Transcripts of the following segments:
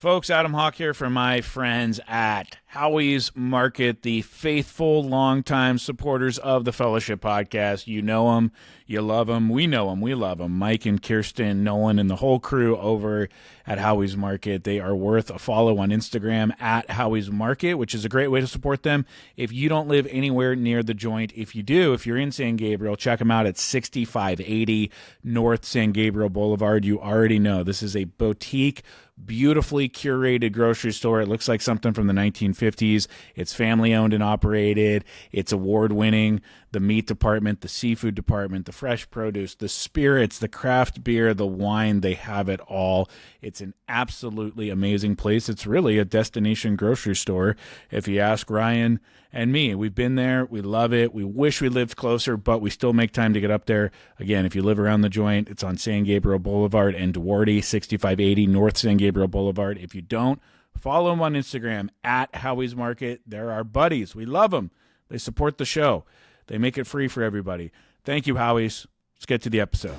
Folks, Adam Hawk here from my friends at Howie's Market, the faithful, longtime supporters of the Fellowship Podcast. You know them, you love them, we know them, we love them. Mike and Kirsten, Nolan, and the whole crew over at Howie's Market. They are worth a follow on Instagram at Howie's Market, which is a great way to support them. If you don't live anywhere near the joint, if you do, if you're in San Gabriel, check them out at 6580 North San Gabriel Boulevard. You already know this is a boutique, beautifully curated grocery store. It looks like something from the 1950s. It's family owned and operated. It's award winning. The meat department, the seafood department, the fresh produce, the spirits, the craft beer, the wine, they have it all. It's an absolutely amazing place. It's really a destination grocery store, if you ask Ryan and me. We've been there. We love it. We wish we lived closer, but we still make time to get up there. Again, if you live around the joint, it's on San Gabriel Boulevard and Duarte, 6580 North San Gabriel Boulevard. If you don't, follow them on Instagram at Howie's Market. They're our buddies. We love them. They support the show. They make it free for everybody. Thank you, Howie's. Let's get to the episode.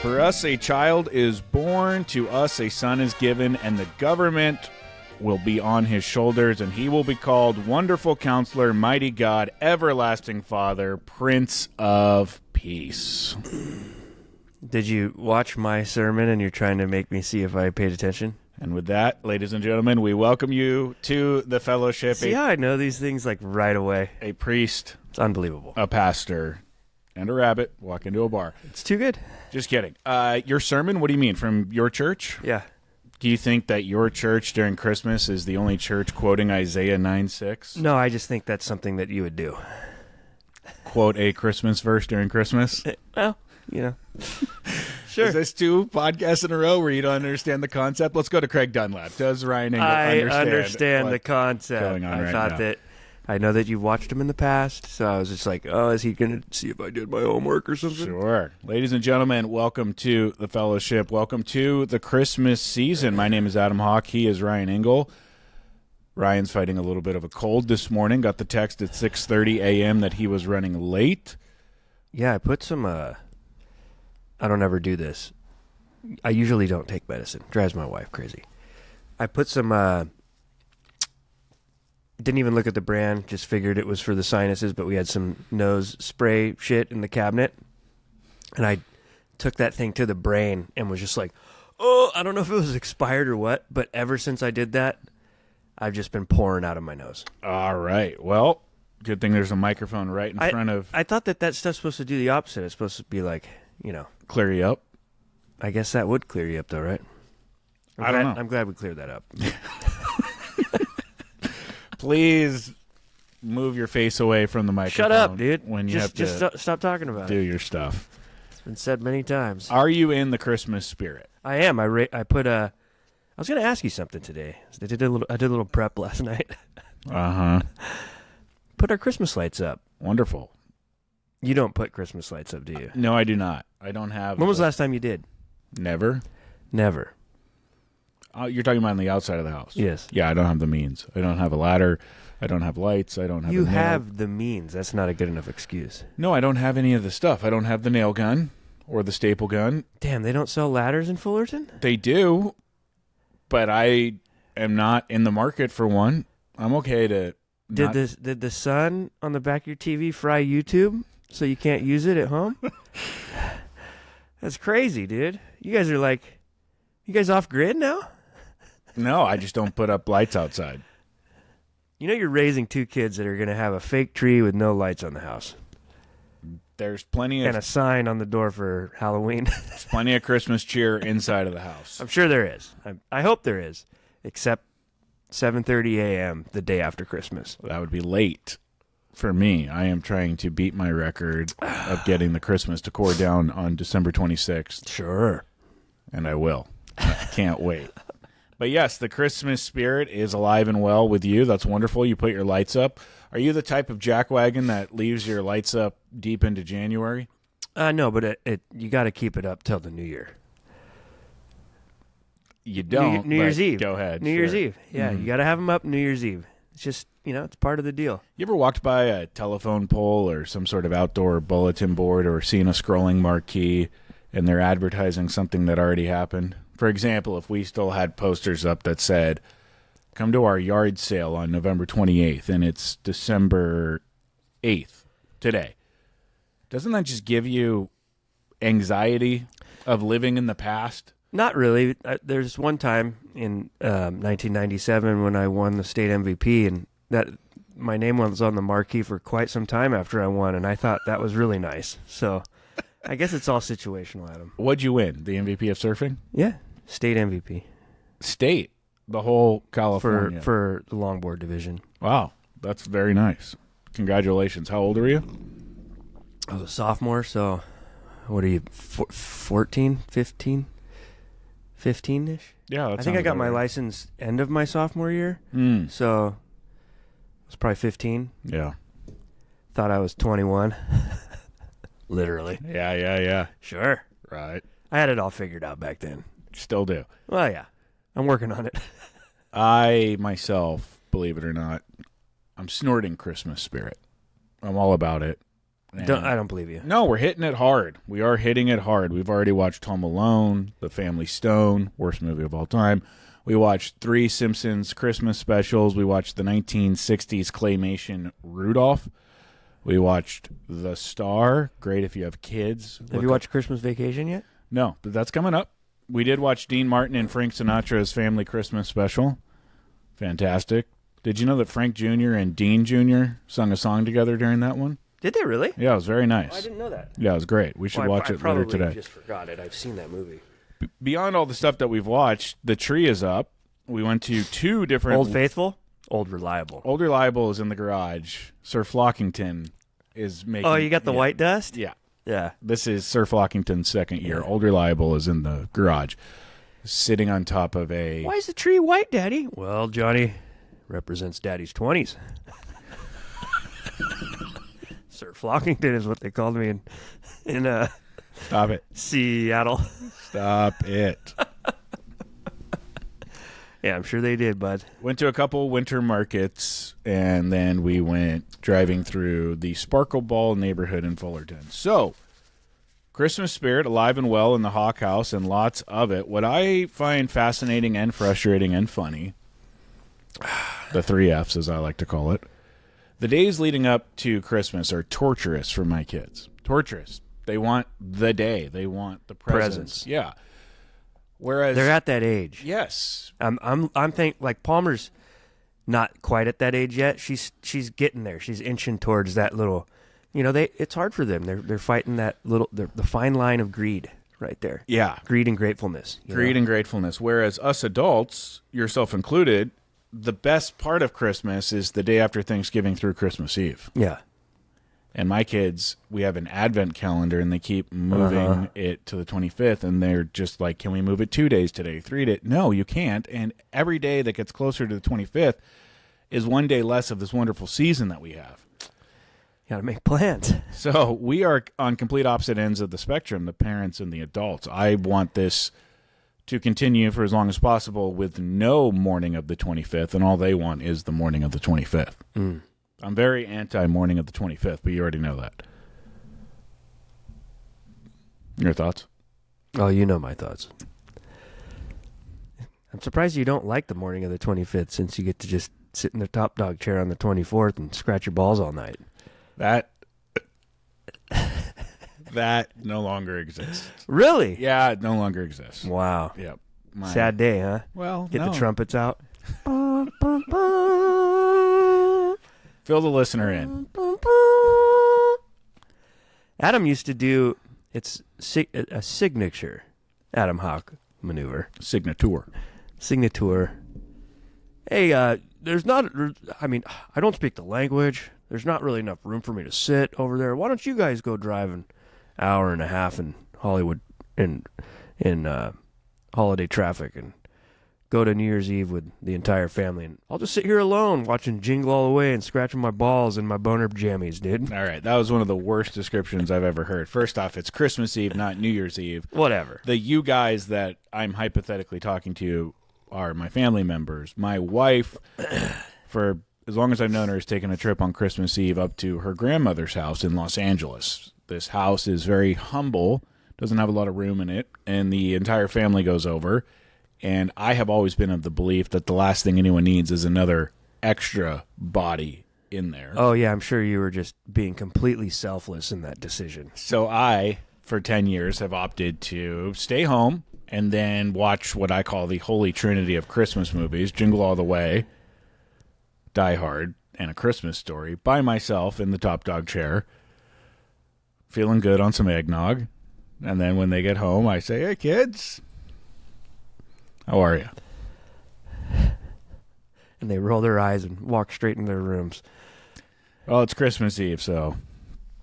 For us, a child is born. To us, a son is given, and the government will be on his shoulders, and he will be called Wonderful Counselor, Mighty God, Everlasting Father, Prince of Peace. Did you watch my sermon and you're trying to make me see if I paid attention? And with that, ladies and gentlemen, we welcome you to the Fellowship. See how I know these things like right away? A priest, It's unbelievable. a pastor, and a rabbit walk into a bar. It's too good. Just kidding. Your sermon, what do you mean? From your church? Yeah. Do you think that your church during Christmas is the only church quoting Isaiah 9:6? No, I just think that's something that you would do. Quote a Christmas verse during Christmas? Well, you know. Sure. Is this two podcasts in a row where you don't understand the concept? Let's go to Craig Dunlap. Does Ryan Engle I understand understand the concept. going on I right thought now? that I know that you've watched him in the past, so I was just like, oh, is he going to see if I did my homework or something? Sure. Ladies and gentlemen, welcome to the Fellowship. Welcome to the Christmas season. My name is Adam Hawk. He is Ryan Engle. Ryan's fighting a little bit of a cold this morning. Got the text at 6:30 a.m. that he was running late. Yeah, I put some, I don't ever do this. I usually don't take medicine. Drives my wife crazy. I put some, didn't even look at the brand, just figured it was for the sinuses, but we had some nose spray shit in the cabinet. And I took that thing to the brain and was just like, oh, I don't know if it was expired or what, but ever since I did that, I've just been pouring out of my nose. All right. Well, good thing there's a microphone right in front of... I thought that stuff's supposed to do the opposite. It's supposed to be like, you know... Clear you up? I guess that would clear you up, though, right? I don't know. I'm glad we cleared that up. Please move your face away from the microphone. Shut up, dude. When you just stop talking about do it. your stuff. It's been said many times. Are you in the Christmas spirit? I am. I put a... I was going to ask you something today. I did a little prep last night. Uh-huh. Put our Christmas lights up. Wonderful. You don't put Christmas lights up, do you? No, I do not. I don't have... When was the last time you did? Never. Never. You're talking about on the outside of the house? Yes. Yeah, I don't have the means. I don't have a ladder. I don't have lights. I don't have You a nail. have the means. That's not a good enough excuse. No, I don't have any of the stuff. I don't have the nail gun or the staple gun. Damn, they don't sell ladders in Fullerton? They do, but I am not in the market for one. I'm okay to... Did the sun on the back of your TV fry YouTube so you can't use it at home? That's crazy, dude. You guys off grid now? No, I just don't put up lights outside. You know you're raising two kids that are going to have a fake tree with no lights on the house. There's plenty of... And a sign on the door for Halloween. There's plenty of Christmas cheer inside of the house. I'm sure there is. I hope there is. Except 7:30 a.m. the day after Christmas. That would be late for me. I am trying to beat my record of getting the Christmas decor down on December 26th. Sure. And I will. I can't wait. But yes, the Christmas spirit is alive and well with you. That's wonderful. You put your lights up. Are you the type of jackwagon that leaves your lights up deep into January? No, but you got to keep it up till the New Year. You don't. New Year's Eve. Go ahead. New Year's Eve. Yeah, you got to have them up New Year's Eve. It's just, it's part of the deal. You ever walked by a telephone pole or some sort of outdoor bulletin board or seen a scrolling marquee and they're advertising something that already happened? For example, if we still had posters up that said, come to our yard sale on November 28th and it's December 8th today. Doesn't that just give you anxiety of living in the past? Not really. There's one time in 1997 when I won the state MVP, and that my name was on the marquee for quite some time after I won, and I thought that was really nice. So I guess it's all situational, Adam. What'd you win? The MVP of surfing? Yeah, state MVP. State? The whole California? For the longboard division. Wow, that's very nice. Congratulations. How old are you? I was a sophomore, so what are you, 14, 15? 15-ish? Yeah, I think I got my license end of my sophomore year, so it was probably 15. Yeah. Thought I was 21. Literally. Yeah. Sure. Right. I had it all figured out back then. Still do. Well, yeah. I'm working on it. I, myself, believe it or not, I'm snorting Christmas spirit. I'm all about it. I don't believe you. No, we're hitting it hard. We are hitting it hard. We've already watched Home Alone, The Family Stone, worst movie of all time. We watched 3 Simpsons Christmas specials. We watched the 1960s claymation Rudolph. We watched The Star. Great if you have kids. Have you watched Christmas Vacation yet? No, but that's coming up. We did watch Dean Martin and Frank Sinatra's Family Christmas Special. Fantastic. Did you know that Frank Jr. and Dean Jr. sung a song together during that one? Did they really? Yeah, it was very nice. Oh, I didn't know that. Yeah, it was great. We should watch it later today. I just forgot it. I've seen that movie. Beyond all the stuff that we've watched, the tree is up. We went to 2 different... Old Faithful? Old Reliable. Old Reliable is in the garage. Sir Flockington is making... Oh, you got the white dust? Yeah. Yeah. This is Sir Flockington's second year. Old Reliable is in the garage, sitting on top of a... Why is the tree white, Daddy? Well, Johnny, represents Daddy's 20s. Sir Flockington is what they called me in Stop it. Seattle. Stop it. Yeah, I'm sure they did, bud. Went to a couple winter markets, and then we went driving through the Sparkle Ball neighborhood in Fullerton. So, Christmas spirit alive and well in the Hawk House, and lots of it. What I find fascinating and frustrating and funny, the 3 Fs as I like to call it, the days leading up to Christmas are torturous for my kids. Torturous. They want the day. They want the presents. Yeah. Whereas They're at that age. yes, I'm think like Palmer's not quite at that age yet. She's getting there. She's inching towards that little. It's hard for them. They're fighting that little the fine line of greed right there. yeah, Greed and gratefulness. greed and gratefulness. Whereas us adults, yourself included, the best part of Christmas is the day after Thanksgiving through Christmas Eve. Yeah. And my kids, we have an advent calendar, and they keep moving it to the 25th, and they're just like, can we move it 2 days today, 3 days? No, you can't. And every day that gets closer to the 25th is one day less of this wonderful season that we have. Got to make plans. So we are on complete opposite ends of the spectrum, the parents and the adults. I want this to continue for as long as possible with no morning of the 25th, and all they want is the morning of the 25th. I'm very anti-morning of the 25th, but you already know that. Your thoughts? Oh, you know my thoughts. I'm surprised you don't like the morning of the 25th, since you get to just sit in the top dog chair on the 24th and scratch your balls all night. That no longer exists. Really? Yeah, it no longer exists. Wow. Yep. Sad day, huh? Well, Get no. the trumpets out. Fill the listener in. Adam used to do a signature Adam Hawk maneuver. Signature. Hey, there's not. I mean, I don't speak the language. There's not really enough room for me to sit over there. Why don't you guys go drive an hour and a half in Hollywood in holiday traffic and go to New Year's Eve with the entire family, and I'll just sit here alone watching Jingle All the Way and scratching my balls in my boner jammies, dude. All right, that was one of the worst descriptions I've ever heard. First off, it's Christmas Eve, not New Year's Eve. Whatever. The you guys that I'm hypothetically talking to are my family members. My wife, for as long as I've known her, has taken a trip on Christmas Eve up to her grandmother's house in Los Angeles. This house is very humble, doesn't have a lot of room in it, and the entire family goes over. And I have always been of the belief that the last thing anyone needs is another extra body in there. Oh, yeah, I'm sure you were just being completely selfless in that decision. So I, for 10 years, have opted to stay home and then watch what I call the holy trinity of Christmas movies, Jingle All the Way, Die Hard, and A Christmas Story, by myself in the top dog chair, feeling good on some eggnog. And then when they get home, I say, hey, kids, how are you? And they roll their eyes and walk straight into their rooms. Well, it's Christmas Eve, so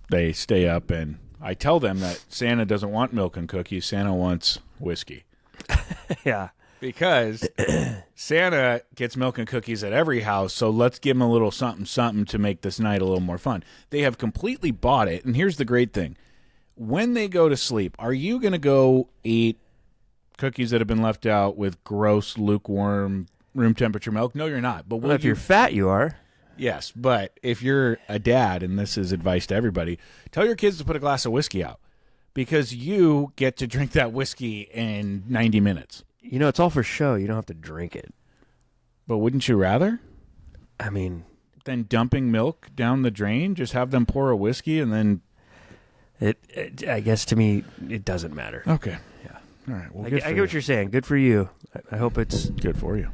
they stay up, and I tell them that Santa doesn't want milk and cookies. Santa wants whiskey. Yeah. Because Santa gets milk and cookies at every house, so let's give him a little something to make this night a little more fun. They have completely bought it, and here's the great thing. When they go to sleep, are you going to go eat cookies that have been left out with gross, lukewarm, room temperature milk? No, you're not. But Well, if you're fat, you are. Yes, but if you're a dad, and this is advice to everybody, tell your kids to put a glass of whiskey out because you get to drink that whiskey in 90 minutes. You know, it's all for show. You don't have to drink it. But wouldn't you rather? I mean, Than dumping milk down the drain? Just have them pour a whiskey and then... I guess to me, it doesn't matter. Okay. Yeah. All right. Well, I get what you're saying. Good for you. I hope it's good for you.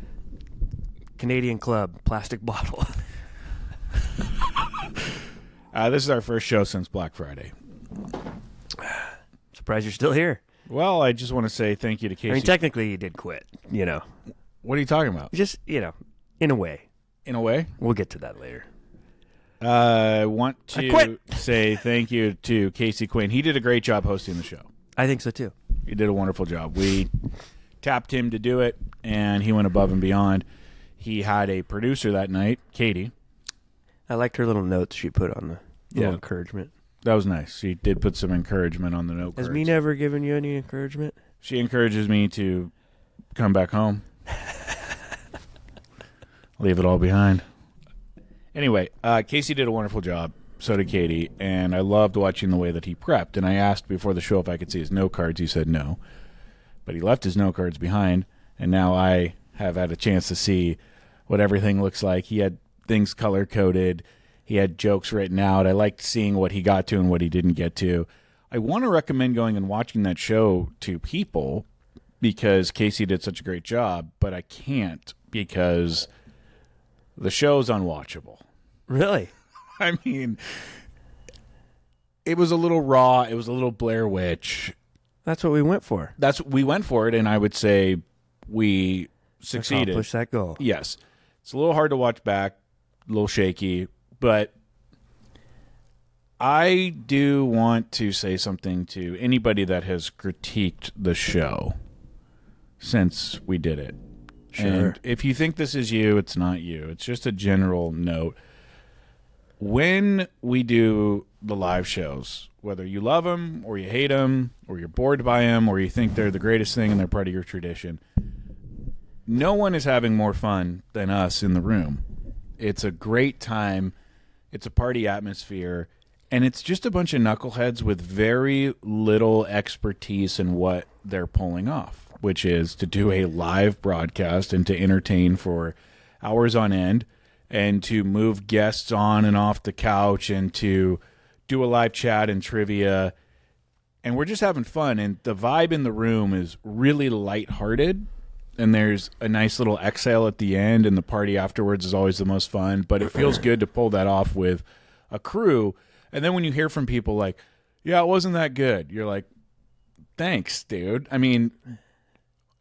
Canadian Club, plastic bottle. This is our first show since Black Friday. Surprised you're still here. Well, I just want to say thank you to Casey. I mean, technically, you did quit, you know. What are you talking about? Just, you know, in a way. In a way? We'll get to that later. I want to say thank you to Casey Quinn. He did a great job hosting the show. I think so, too. He did a wonderful job. We tapped him to do it, and he went above and beyond. He had a producer that night, Katie. I liked her little notes she put on the little encouragement. That was nice. She did put some encouragement on the note Has cards. me never given you any encouragement? She encourages me to come back home. Leave it all behind. Anyway, Casey did a wonderful job. So did Katie. And I loved watching the way that he prepped. And I asked before the show if I could see his note cards. He said no. But he left his note cards behind. And now I have had a chance to see what everything looks like. He had things color-coded. He had jokes written out. I liked seeing what he got to and what he didn't get to. I want to recommend going and watching that show to people because Casey did such a great job, but I can't because the show's unwatchable. Really? I mean, it was a little raw. It was a little Blair Witch. That's what we went for. We went for it, and I would say we succeeded. Accomplish that goal. Yes. It's a little hard to watch back, a little shaky, but I do want to say something to anybody that has critiqued the show since we did it. Sure. And if you think this is you, it's not you. It's just a general note. When we do the live shows, whether you love them or you hate them or you're bored by them or you think they're the greatest thing and they're part of your tradition, no one is having more fun than us in the room. It's a great time. It's a party atmosphere. And it's just a bunch of knuckleheads with very little expertise in what they're pulling off, which is to do a live broadcast and to entertain for hours on end and to move guests on and off the couch and to do a live chat and trivia. And we're just having fun. And the vibe in the room is really lighthearted. And there's a nice little exhale at the end, and the party afterwards is always the most fun. But it feels good to pull that off with a crew. And then when you hear from people like, yeah, it wasn't that good, you're like, thanks, dude. I mean,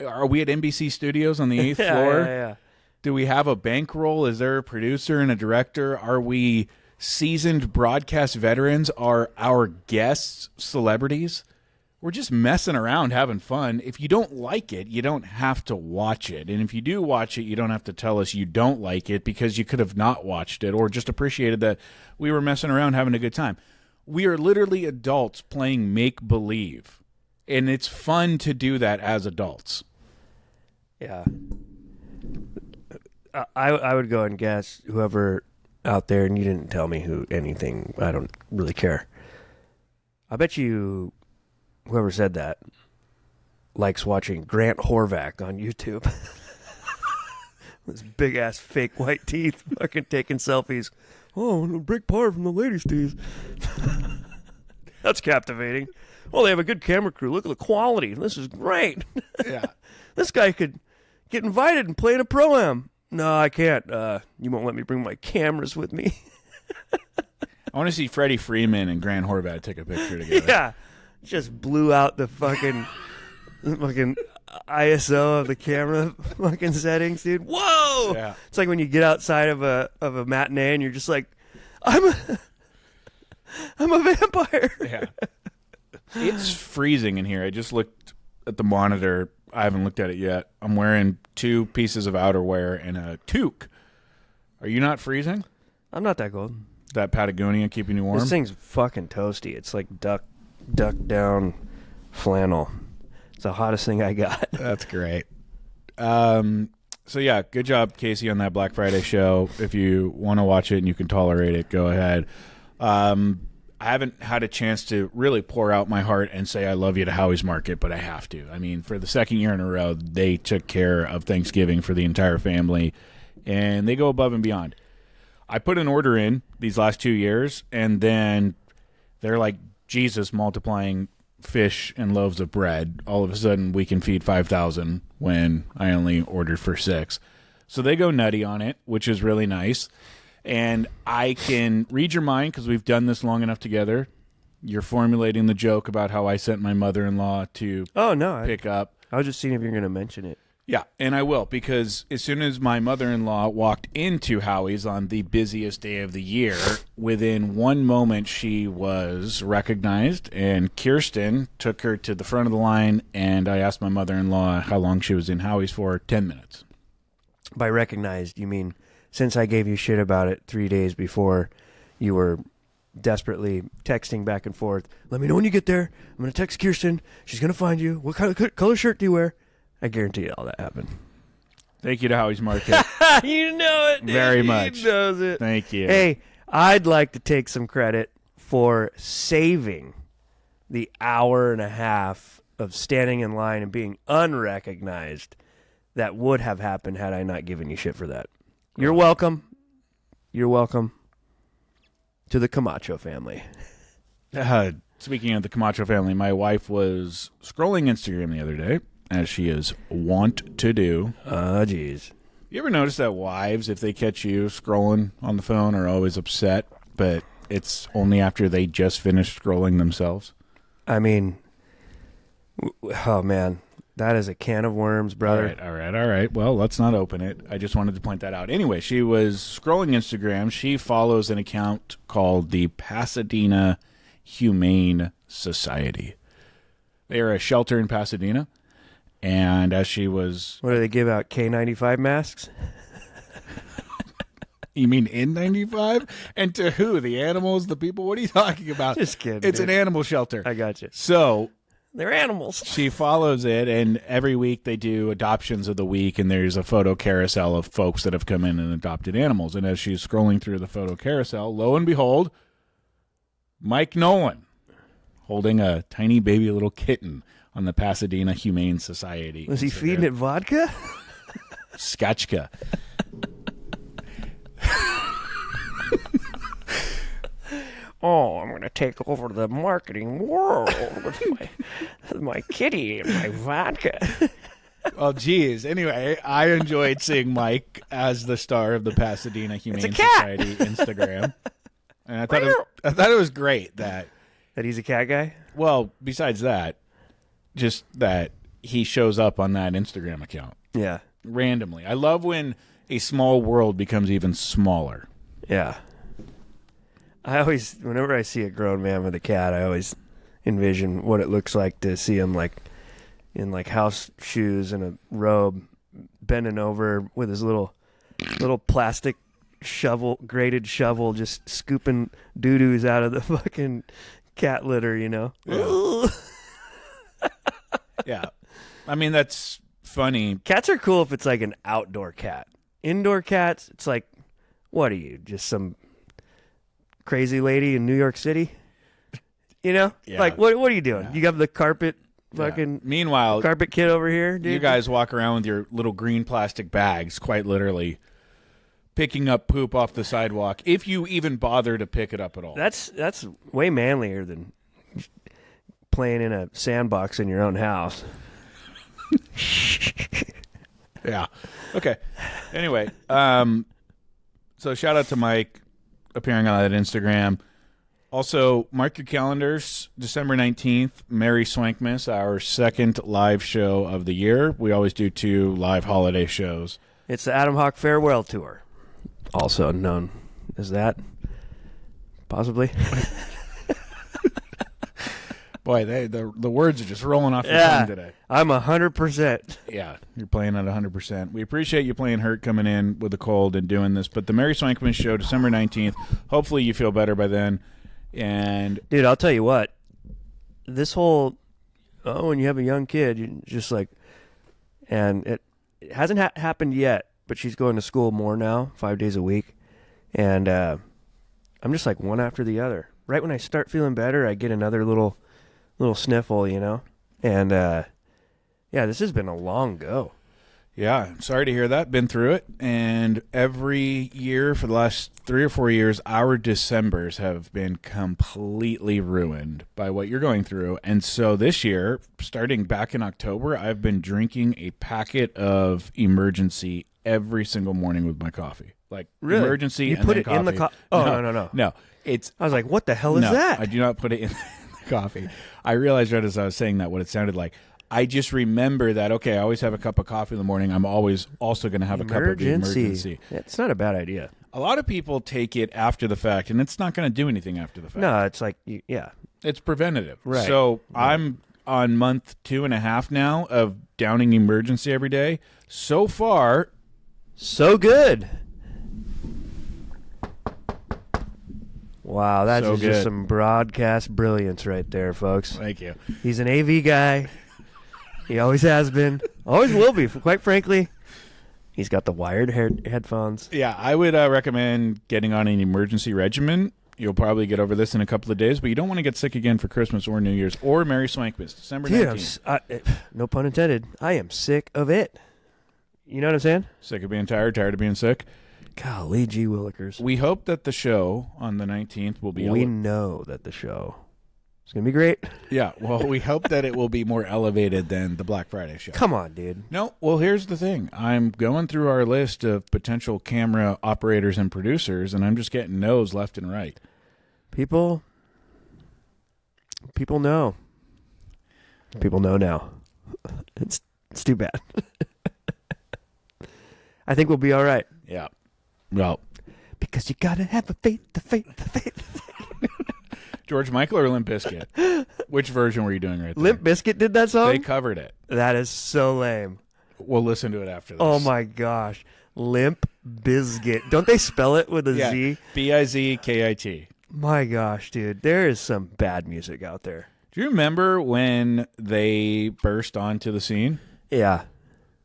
are we at NBC Studios on the 8th floor? Yeah. Do we have a bankroll? Is there a producer and a director? Are we seasoned broadcast veterans? Are our guests celebrities? We're just messing around, having fun. If you don't like it, you don't have to watch it. And if you do watch it, you don't have to tell us you don't like it because you could have not watched it or just appreciated that we were messing around having a good time. We are literally adults playing make-believe, and it's fun to do that as adults. Yeah. I would go and guess whoever out there, and you didn't tell me anything. I don't really care. I bet you whoever said that likes watching Grant Horvath on YouTube. Those big ass fake white teeth, fucking taking selfies. Oh, I'm gonna break par from the ladies' tees. That's captivating. Oh, they have a good camera crew. Look at the quality. This is great. Yeah. This guy could get invited and play in a pro-am. No, I can't. You won't let me bring my cameras with me. I want to see Freddie Freeman and Grant Horvath take a picture together. Yeah. Just blew out the fucking ISO of the camera fucking settings, dude. Whoa! Yeah. It's like when you get outside of a matinee and you're just like, I'm a vampire. Yeah. It's freezing in here. I just looked at the monitor. I haven't looked at it yet. I'm wearing 2 pieces of outerwear and a toque. Are you not freezing? I'm not that cold. That Patagonia keeping you warm? This thing's fucking toasty. It's like duck down flannel. It's the hottest thing I got. That's great. So yeah, good job, Casey, on that Black Friday show. If you want to watch it and you can tolerate it, go ahead. I haven't had a chance to really pour out my heart and say I love you to Howie's Market, but I have to. I mean, for the second year in a row, they took care of Thanksgiving for the entire family, and they go above and beyond. I put an order in these last 2 years, and then they're like Jesus multiplying fish and loaves of bread. All of a sudden, we can feed 5,000 when I only ordered for 6. So they go nutty on it, which is really nice. And I can read your mind because we've done this long enough together. You're formulating the joke about how I sent my mother-in-law to pick up. I was just seeing if you're going to mention it. Yeah, and I will, because as soon as my mother-in-law walked into Howie's on the busiest day of the year, within one moment she was recognized, and Kirsten took her to the front of the line, and I asked my mother-in-law how long she was in Howie's for. 10 minutes. By recognized, you mean since I gave you shit about it 3 days before, you were desperately texting back and forth. Let me know when you get there. I'm going to text Kirsten. She's going to find you. What kind of color shirt do you wear? I guarantee you all that happened. Thank you to Howie's Market. You know it, dude. Very much. He knows it. Thank you. Hey, I'd like to take some credit for saving the hour and a half of standing in line and being unrecognized that would have happened had I not given you shit for that. You're welcome. You're welcome to the Camacho family. Speaking of the Camacho family, my wife was scrolling Instagram the other day, as she is wont to do. Jeez. You ever notice that wives, if they catch you scrolling on the phone, are always upset, but it's only after they just finished scrolling themselves? I mean, oh, man. That is a can of worms, brother. All right. Well, let's not open it. I just wanted to point that out. Anyway, she was scrolling Instagram. She follows an account called the Pasadena Humane Society. They are a shelter in Pasadena. And as she was... What do they give out, K95 masks? You mean N95? And to who? The animals? The people? What are you talking about? Just kidding. It's dude. an animal shelter. I got you. So... They're animals. She follows it, and every week they do adoptions of the week, and there's a photo carousel of folks that have come in and adopted animals. And as she's scrolling through the photo carousel, lo and behold, Mike Nolan holding a tiny baby little kitten on the Pasadena Humane Society. Was he feeding it vodka? Skachka. Oh, I'm going to take over the marketing world with my kitty and my vodka. Well, geez. Anyway, I enjoyed seeing Mike as the star of the Pasadena Humane Society Instagram. And I thought it was great that he's a cat guy? Well, besides that, just that he shows up on that Instagram account. Yeah. Randomly. I love when a small world becomes even smaller. Yeah. Whenever I see a grown man with a cat, I always envision what it looks like to see him like in like house shoes and a robe, bending over with his little plastic grated shovel, just scooping doo-doos out of the fucking cat litter, you know? Yeah. Yeah. I mean, that's funny. Cats are cool if it's like an outdoor cat. indoor cats, it's like, what are you, just some crazy lady in New York City? You know? Yeah. Like, what are you doing? Yeah. You got the carpet Yeah. fucking Meanwhile, carpet kid over here, dude? you guys walk around with your little green plastic bags, quite literally, picking up poop off the sidewalk, if you even bother to pick it up at all. That's way manlier than playing in a sandbox in your own house. Yeah. Okay. Anyway, so shout out to Mike appearing on that Instagram. Also, mark your calendars, December 19th, Merry Swankmas, our second live show of the year. We always do 2 live holiday shows. It's the Adam Hawk Farewell Tour, also known as that, possibly. Boy, the words are just rolling off your tongue today. I'm 100%. Yeah, you're playing at 100%. We appreciate you playing hurt coming in with a cold and doing this. But the Merry Swankman show, December 19th. Hopefully you feel better by then. And Dude, I'll tell you what. This whole, when you have a young kid, you just like, and it hasn't happened yet, but she's going to school more now, 5 days a week. And I'm just like one after the other. Right when I start feeling better, I get another little sniffle, you know? And, yeah, this has been a long go. yeah, I'm sorry to hear that. Been through it. And every year for the last 3 or 4 years, our Decembers have been completely ruined by what you're going through. And so this year, starting back in October, I've been drinking a packet of Emergency every single morning with my coffee. Like, Really? Emergency You and put then it coffee. in the No. No, it's... I was like, what the hell is no, that? I do not put it in the coffee. I realized right as I was saying that what it sounded like. I just remember that, okay, I always have a cup of coffee in the morning. I'm always also going to have a cup of Emergency. It's not a bad idea. A lot of people take it after the fact, and it's not going to do anything after the fact. No, it's like, yeah. It's preventative. Right. So I'm on month 2.5 now of downing Emergency every day. So far, So good. Wow, that's So just good. some broadcast brilliance right there, folks. thank you. He's an AV guy. He always has been. Always will be, quite frankly. He's got the wired headphones. Yeah, I would recommend getting on an emergency regimen. You'll probably get over this in a couple of days, but you don't want to get sick again for Christmas or New Year's or Merry Swankmas, December 19th. No pun intended. I am sick of it. You know what I'm saying? Sick of being tired, tired of being sick. Golly gee willikers. We hope that the show on the 19th will be... We know that the show is going to be great. Yeah, well, we hope that it will be more elevated than the Black Friday show. Come on, dude. No, well, here's the thing. I'm going through our list of potential camera operators and producers, and I'm just getting no's left and right. People know. People know now. It's too bad. I think we'll be all right. Yeah. Well, Because you gotta have the faith. George Michael or Limp Bizkit? Which version were you doing right there? Limp Bizkit did that song? They covered it. That is so lame. We'll listen to it after this. Oh my gosh. Limp Bizkit. Don't they spell it with a Yeah. Z? Bizkit. My gosh, dude. There is some bad music out there. Do you remember when they burst onto the scene? Yeah.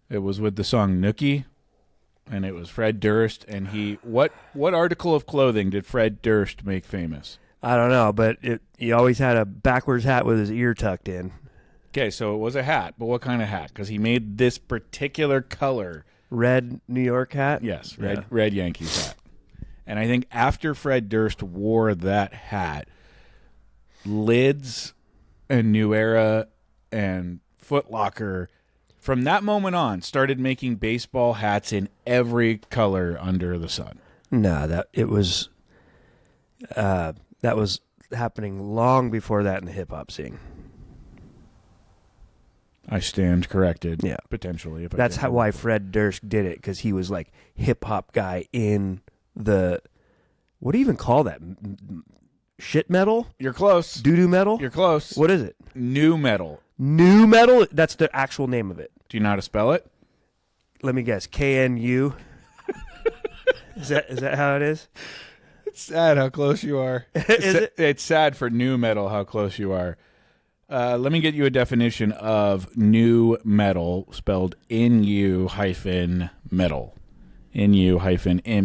It was with the song Nookie, and it was Fred Durst. And what article of clothing did Fred Durst make famous? I don't know, but he always had a backwards hat with his ear tucked in. Okay, so it was a hat, but what kind of hat? Because he made this particular color. Red New York hat? Yes, Yeah. red Yankees hat. And I think after Fred Durst wore that hat, Lids and New Era and Foot Locker, from that moment on, started making baseball hats in every color under the sun. No, that was happening long before that in the hip hop scene. I stand corrected. Yeah. Potentially. That's why Fred Durst did it, because he was like hip hop guy in the, what do you even call that? Shit metal? You're close. Doo-doo metal? You're close. What is it? New metal. New metal? That's the actual name of it. Do you know how to spell it? Let me guess. KNU? Is that how it is? It's sad how close you are. Is it? It's sad for new metal how close you are. Let me get you a definition of new metal, spelled N-U-metal. NU-METAL.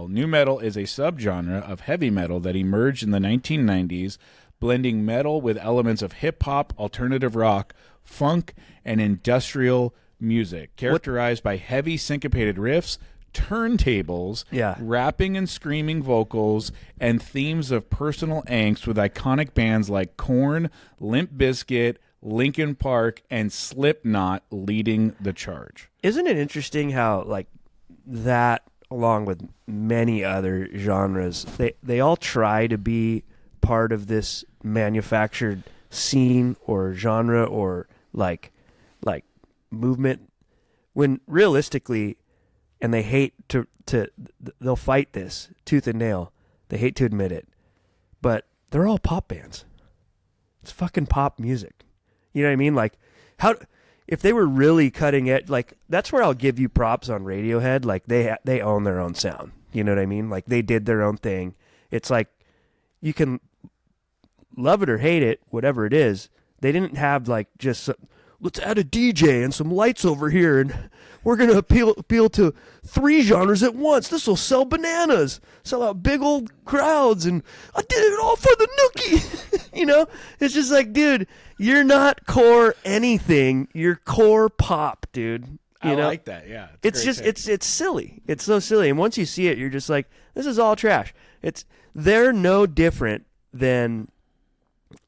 Nu metal is a subgenre of heavy metal that emerged in the 1990s, blending metal with elements of hip-hop, alternative rock, funk, and industrial music, characterized by heavy syncopated riffs, turntables, rapping and screaming vocals, and themes of personal angst with iconic bands like Korn, Limp Bizkit, Linkin Park, and Slipknot leading the charge. Isn't it interesting how, like, that, along with many other genres, they all try to be part of this manufactured scene or genre or like movement, when realistically, and they hate to they'll fight this tooth and nail. They hate to admit it, but they're all pop bands. It's fucking pop music. You know what I mean? Like, how if they were really cutting edge, like, that's where I'll give you props on Radiohead. Like, they own their own sound. You know what I mean? Like, they did their own thing. It's like, you can love it or hate it, whatever it is. They didn't have, like, just let's add a DJ and some lights over here, and we're going to appeal to 3 genres at once. This will sell bananas, sell out big old crowds, and I did it all for the nookie. You know? It's just like, dude, you're not core anything. You're core pop, dude. You know? Like that, yeah. It's just, it's silly. It's so silly. And once you see it, you're just like, this is all trash. They're no different than,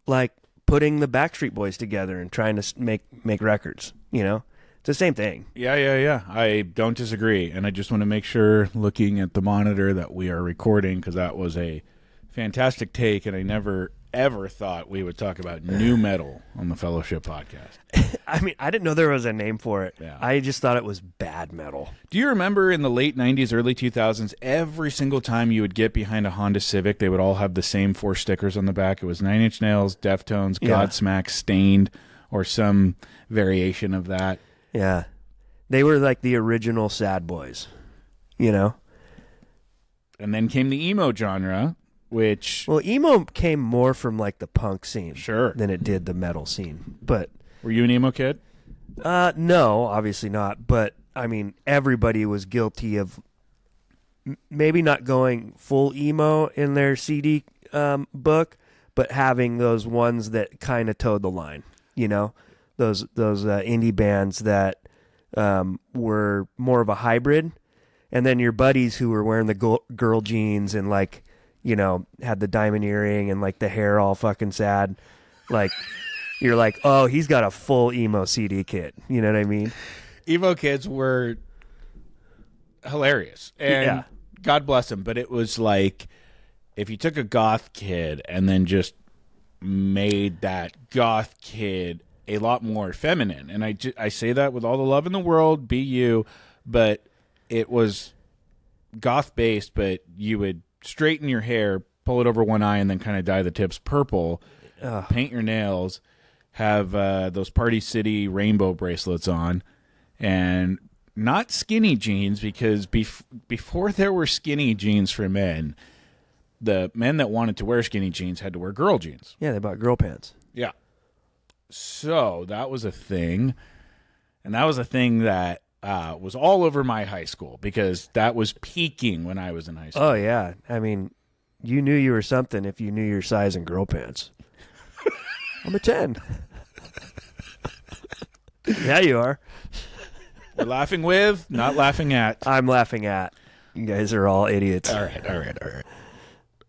like, putting the Backstreet Boys together and trying to make records, you know? It's the same thing. Yeah. I don't disagree, and I just want to make sure, looking at the monitor, that we are recording, because that was a fantastic take, and I never, ever thought we would talk about nu metal on the Fellowship podcast. I mean, I didn't know there was a name for it. Yeah. I just thought it was bad metal. Do you remember in the late 90s, early 2000s, every single time you would get behind a Honda Civic, they would all have the same 4 stickers on the back? It was Nine Inch Nails, Deftones, Godsmack, Stained, or some variation of that. Yeah. They were like the original sad boys, you know? And then came the emo genre, which... Well, emo came more from, like, the punk scene than it did the metal scene. But were you an emo kid? No, obviously not. But, I mean, everybody was guilty of maybe not going full emo in their CD book, but having those ones that kind of towed the line, you know? Those indie bands that were more of a hybrid. And then your buddies who were wearing the girl jeans and, like, you know, had the diamond earring and, like, the hair all fucking sad. Like, you're like, oh, he's got a full emo CD kit. You know what I mean? Emo kids were hilarious. And God bless them. But it was like, if you took a goth kid and then just made that goth kid a lot more feminine, and I say that with all the love in the world, be you, but it was goth-based, but you would straighten your hair, pull it over one eye, and then kind of dye the tips purple, paint your nails, have those Party City rainbow bracelets on, and not skinny jeans, because before there were skinny jeans for men, the men that wanted to wear skinny jeans had to wear girl jeans. Yeah, they bought girl pants. Yeah. So that was a thing, and that was a thing that was all over my high school, because that was peaking when I was in high school. Oh, yeah. I mean, you knew you were something if you knew your size in girl pants. I'm a 10. Yeah, you are. We're laughing with, not laughing at. I'm laughing at. You guys are all idiots. All right.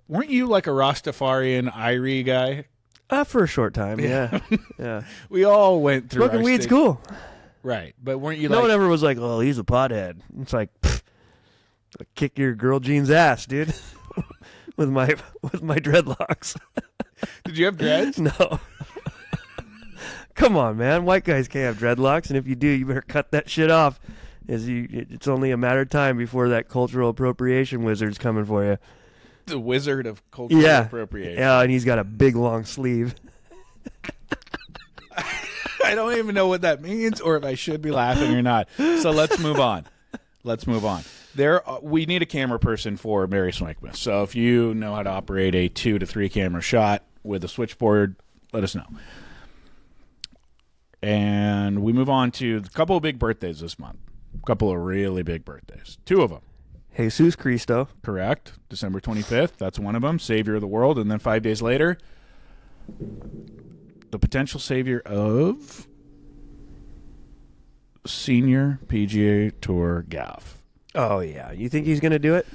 Weren't you like a Rastafarian Irie guy? For a short time, yeah. Yeah. We all went through smoking weed's cool. Right, but weren't you no one ever was like, oh, he's a pothead. It's like, pfft, I'll kick your girl jeans ass, dude. with my dreadlocks. Did you have dreads? No. Come on, man. White guys can't have dreadlocks, and if you do, you better cut that shit off. It's only a matter of time before that cultural appropriation wizard's coming for you. The wizard of cultural appropriation. Yeah, and he's got a big long sleeve. I don't even know what that means, or if I should be laughing or not. So let's move on. We need a camera person for Mary Swankmas. So if you know how to operate a 2 to 3 camera shot with a switchboard, let us know. And we move on to a couple of big birthdays this month. A couple of really big birthdays. 2 of them. Jesus Cristo. Correct. December 25th. That's one of them. Savior of the world. And then 5 days later, the potential savior of senior PGA Tour Golf. Oh, yeah. You think he's going to do it?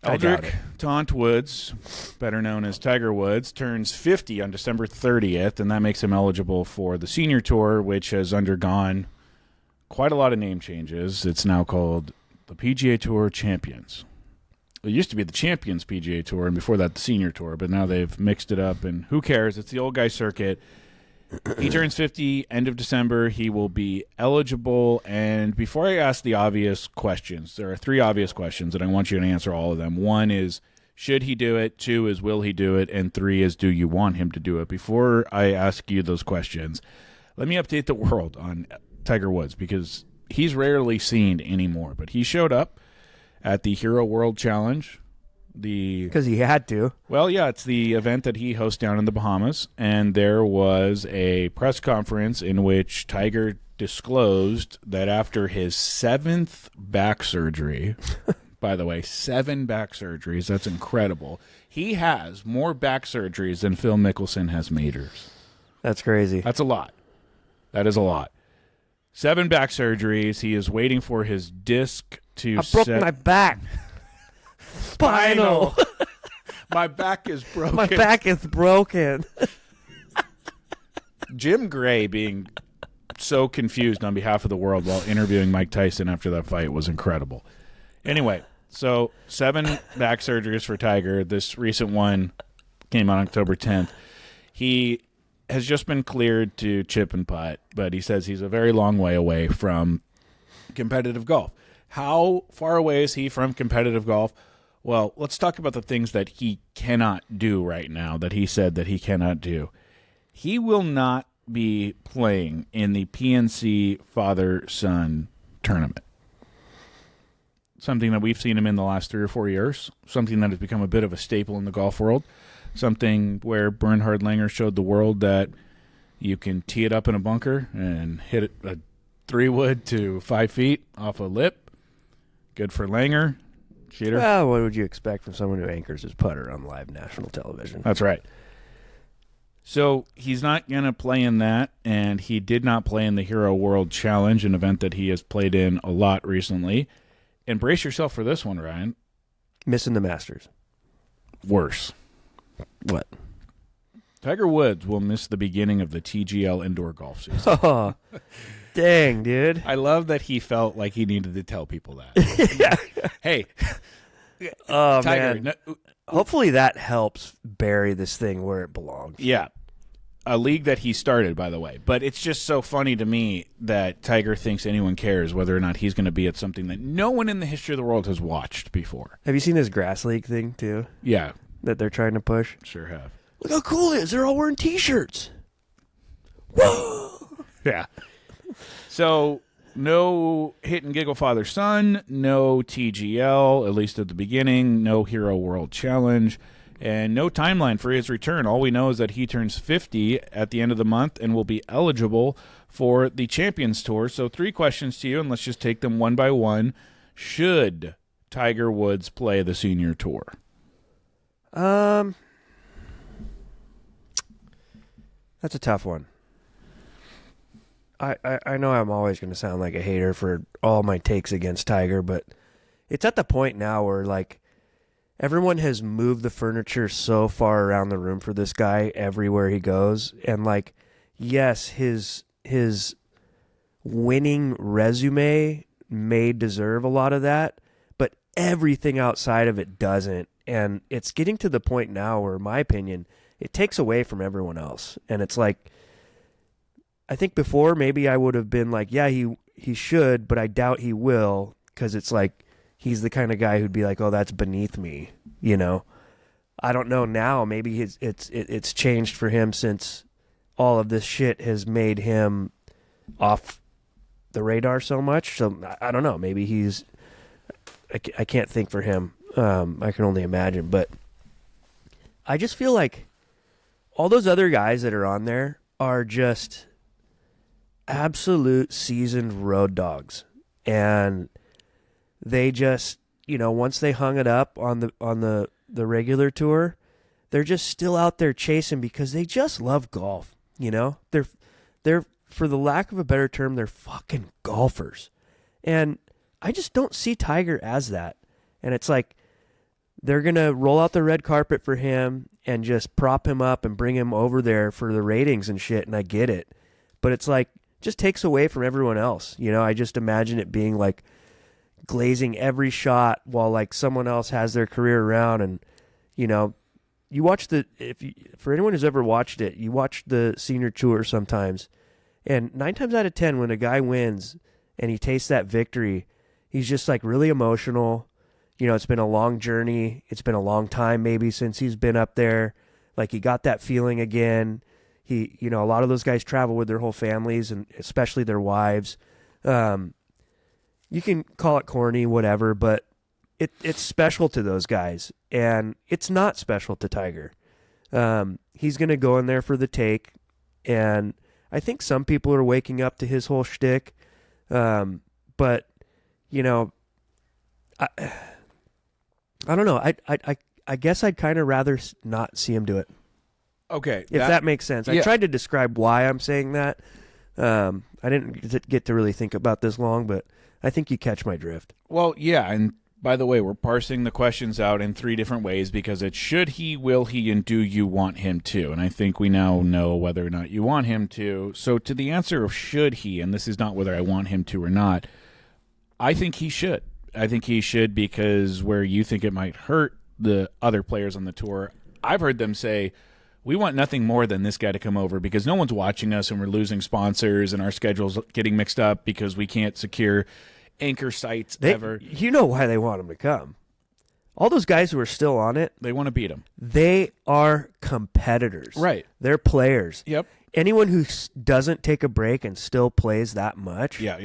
Eldrick Taunt Woods, better known as Tiger Woods, turns 50 on December 30th, and that makes him eligible for the Senior Tour, which has undergone quite a lot of name changes. It's now called the PGA Tour Champions. It used to be the Champions PGA Tour, and before that the Senior Tour, but now they've mixed it up, and who cares? It's the old guy circuit. He turns 50 end of December. He will be eligible. And before I ask the obvious questions, there are 3 obvious questions, and I want you to answer all of them. 1 is, should he do it? 2 is, will he do it? And 3 is, do you want him to do it? Before I ask you those questions, let me update the world on Tiger Woods, because he's rarely seen anymore. But he showed up at the Hero World Challenge. Because he had to. Well, yeah, it's the event that he hosts down in the Bahamas, and there was a press conference in which Tiger disclosed that after his 7th back surgery, by the way, 7 back surgeries, that's incredible, he has more back surgeries than Phil Mickelson has majors. That's crazy. That's a lot. That is a lot. 7 back surgeries. He is waiting for his disc to I broke my back. Spinal. My back is broken. My back is broken. Jim Gray being so confused on behalf of the world while interviewing Mike Tyson after that fight was incredible. Anyway, so 7 back surgeries for Tiger. This recent one came on October 10th. He has just been cleared to chip and putt, but he says he's a very long way away from competitive golf. How far away is he from competitive golf? Well, let's talk about the things that he cannot do right now, that he said that he cannot do. He will not be playing in the PNC father-son tournament. Something that we've seen him in the last 3 or 4 years. Something that has become a bit of a staple in the golf world. Something where Bernhard Langer showed the world that you can tee it up in a bunker and hit it a 3-wood to 5 feet off a lip. Good for Langer. Cheater. Well, what would you expect from someone who anchors his putter on live national television? That's right. So he's not going to play in that, and he did not play in the Hero World Challenge, an event that he has played in a lot recently. And brace yourself for this one, Ryan. Missing the Masters. Worse. What? Tiger Woods will miss the beginning of the TGL indoor golf season. Oh, dang, dude. I love that he felt like he needed to tell people that. Yeah. Hey, Oh, Tiger. man. Hopefully that helps bury this thing where it belongs. Yeah. A league that he started, by the way. But it's just so funny to me that Tiger thinks anyone cares whether or not he's going to be at something that no one in the history of the world has watched before. Have you seen this grass league thing, too, Yeah, that they're trying to push? sure have. Look how cool it is. They're all wearing T-shirts. Whoa! Yeah. So, no hit and giggle father-son, no TGL, at least at the beginning, no Hero World Challenge, and no timeline for his return. All we know is that he turns 50 at the end of the month and will be eligible for the Champions Tour. So 3 questions to you, and let's just take them one by one. Should Tiger Woods play the Senior Tour? That's a tough one. I know I'm always going to sound like a hater for all my takes against Tiger, but it's at the point now where, like, everyone has moved the furniture so far around the room for this guy everywhere he goes. And, like, yes, his winning resume may deserve a lot of that, but everything outside of it doesn't. And it's getting to the point now where, in my opinion, it takes away from everyone else. And it's like, I think before maybe I would have been like, yeah, he should, but I doubt he will, because it's like he's the kind of guy who'd be like, oh, that's beneath me, you know. I don't know now. Maybe it's changed for him since all of this shit has made him off the radar so much. So I don't know. Maybe he's. I can't think for him. I can only imagine, but I just feel like all those other guys that are on there are just absolute seasoned road dogs. and they just, once they hung it up on the regular tour, they're just still out there chasing because they just love golf. They're for the lack of a better term, they're fucking golfers. And I just don't see Tiger as that. And it's like they're going to roll out the red carpet for him and just prop him up and bring him over there for the ratings and shit, and I get it. But it's like just takes away from everyone else. I just imagine it being like glazing every shot while like someone else has their career around. And you watch for anyone who's ever watched it, you watch the senior tour sometimes, and 9 times out of 10 when a guy wins and he tastes that victory, he's just like really emotional. It's been a long journey. It's been a long time maybe since he's been up there. Like he got that feeling again. A lot of those guys travel with their whole families and especially their wives. You can call it corny, whatever, but it's special to those guys, and it's not special to Tiger. He's going to go in there for the take, and I think some people are waking up to his whole shtick. But I don't know. I guess I'd kind of rather not see him do it. Okay, if that makes sense. Yeah. I tried to describe why I'm saying that. I didn't get to really think about this long, but I think you catch my drift. Well, yeah, and by the way, we're parsing the questions out in 3 different ways because it's should he, will he, and do you want him to? And I think we now know whether or not you want him to. So to the answer of should he, and this is not whether I want him to or not, I think he should. I think he should because where you think it might hurt the other players on the tour, I've heard them say, we want nothing more than this guy to come over because no one's watching us and we're losing sponsors and our schedule's getting mixed up because we can't secure anchor sites ever. You know why they want him to come. All those guys who are still on it, They want to beat him. they are competitors. Right. They're players. Yep. Anyone who doesn't take a break and still plays that much, Yeah.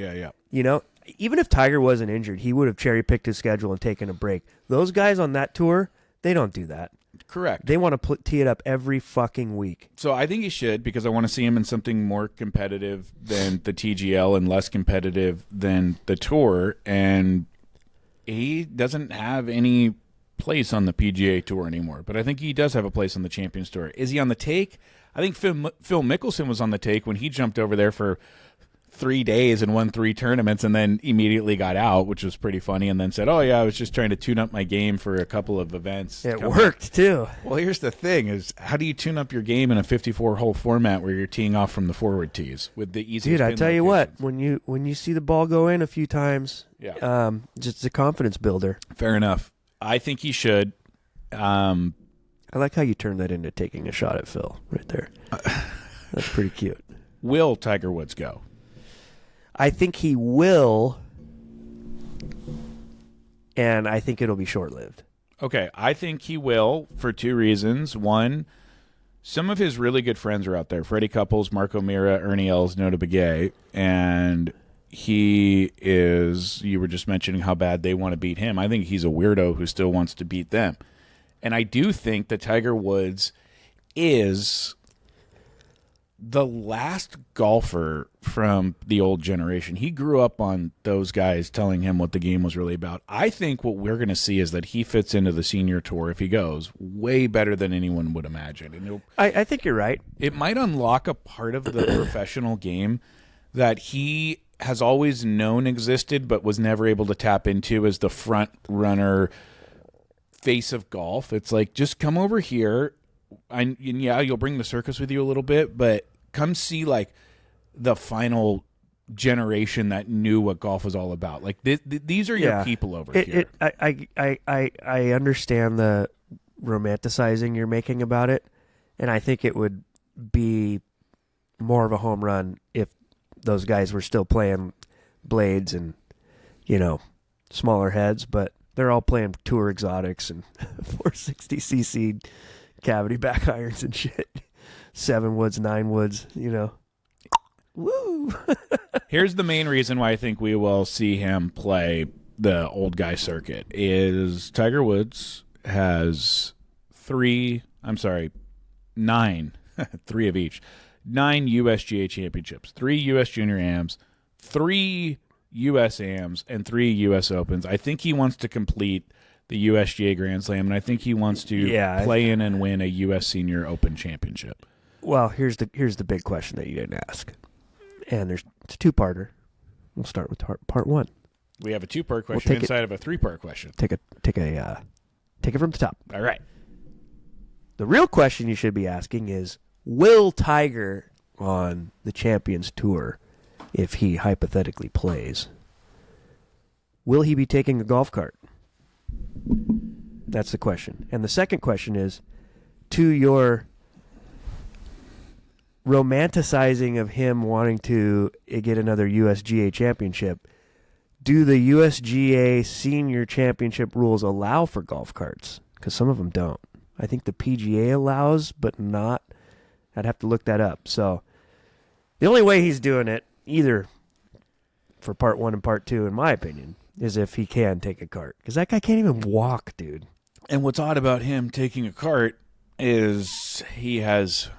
even if Tiger wasn't injured, he would have cherry-picked his schedule and taken a break. Those guys on that tour, they don't do that. Correct. They want to tee it up every fucking week. So I think he should because I want to see him in something more competitive than the TGL and less competitive than the Tour. And he doesn't have any place on the PGA Tour anymore. But I think he does have a place on the Champions Tour. Is he on the take? I think Phil Mickelson was on the take when he jumped over there for 3 days and won 3 tournaments and then immediately got out, which was pretty funny, and then said, oh, yeah, I was just trying to tune up my game for a couple of events. It worked, too. Well, here's the thing is how do you tune up your game in a 54-hole format where you're teeing off from the forward tees with the easiest Dude, I pin tell you what, locations? when you see the ball go in a few times, just a confidence builder. Fair enough. I think he should. I like how you turned that into taking a shot at Phil right there. That's pretty cute. Will Tiger Woods go? I think he will, and I think it'll be short-lived. Okay, I think he will for 2 reasons. One, some of his really good friends are out there. Freddie Couples, Marco Mira, Ernie Els, Nota Begay, and he is, you were just mentioning how bad they want to beat him. I think he's a weirdo who still wants to beat them. And I do think that Tiger Woods is the last golfer from the old generation. He grew up on those guys telling him what the game was really about. I think what we're going to see is that he fits into the senior tour, if he goes, way better than anyone would imagine. And I think you're right. it might unlock a part of the professional game that he has always known existed but was never able to tap into as the front runner face of golf. It's like, just come over here. And yeah, you'll bring the circus with you a little bit, but come see like the final generation that knew what golf was all about. Like these are your people over here. I understand the romanticizing you're making about it, and I think it would be more of a home run if those guys were still playing blades and smaller heads, but they're all playing tour exotics and 460cc cavity back irons and shit. 7 woods, 9 woods, Woo! Here's the main reason why I think we will see him play the old guy circuit is Tiger Woods has 9, 3 of each, 9 USGA championships, 3 US Junior Ams, 3 U.S. AMs and 3 U.S. Opens. I think he wants to complete the USGA Grand Slam, and I think he wants to play in and win a U.S. Senior Open Championship. Well, here's the big question that you didn't ask, and it's a two-parter. We'll start with part one. We have a 2-part question inside of a 3-part question. Take it from the top. All right. The real question you should be asking is, will Tiger on the Champions Tour, if he hypothetically plays, will he be taking a golf cart? That's the question. And the second question is, to your romanticizing of him wanting to get another USGA championship, do the USGA Senior Championship rules allow for golf carts? Because some of them don't. I think the PGA allows, but not. I'd have to look that up. So the only way he's doing it, either for part 1 and part 2, in my opinion, is if he can take a cart. Because that guy can't even walk, dude. And what's odd about him taking a cart is he has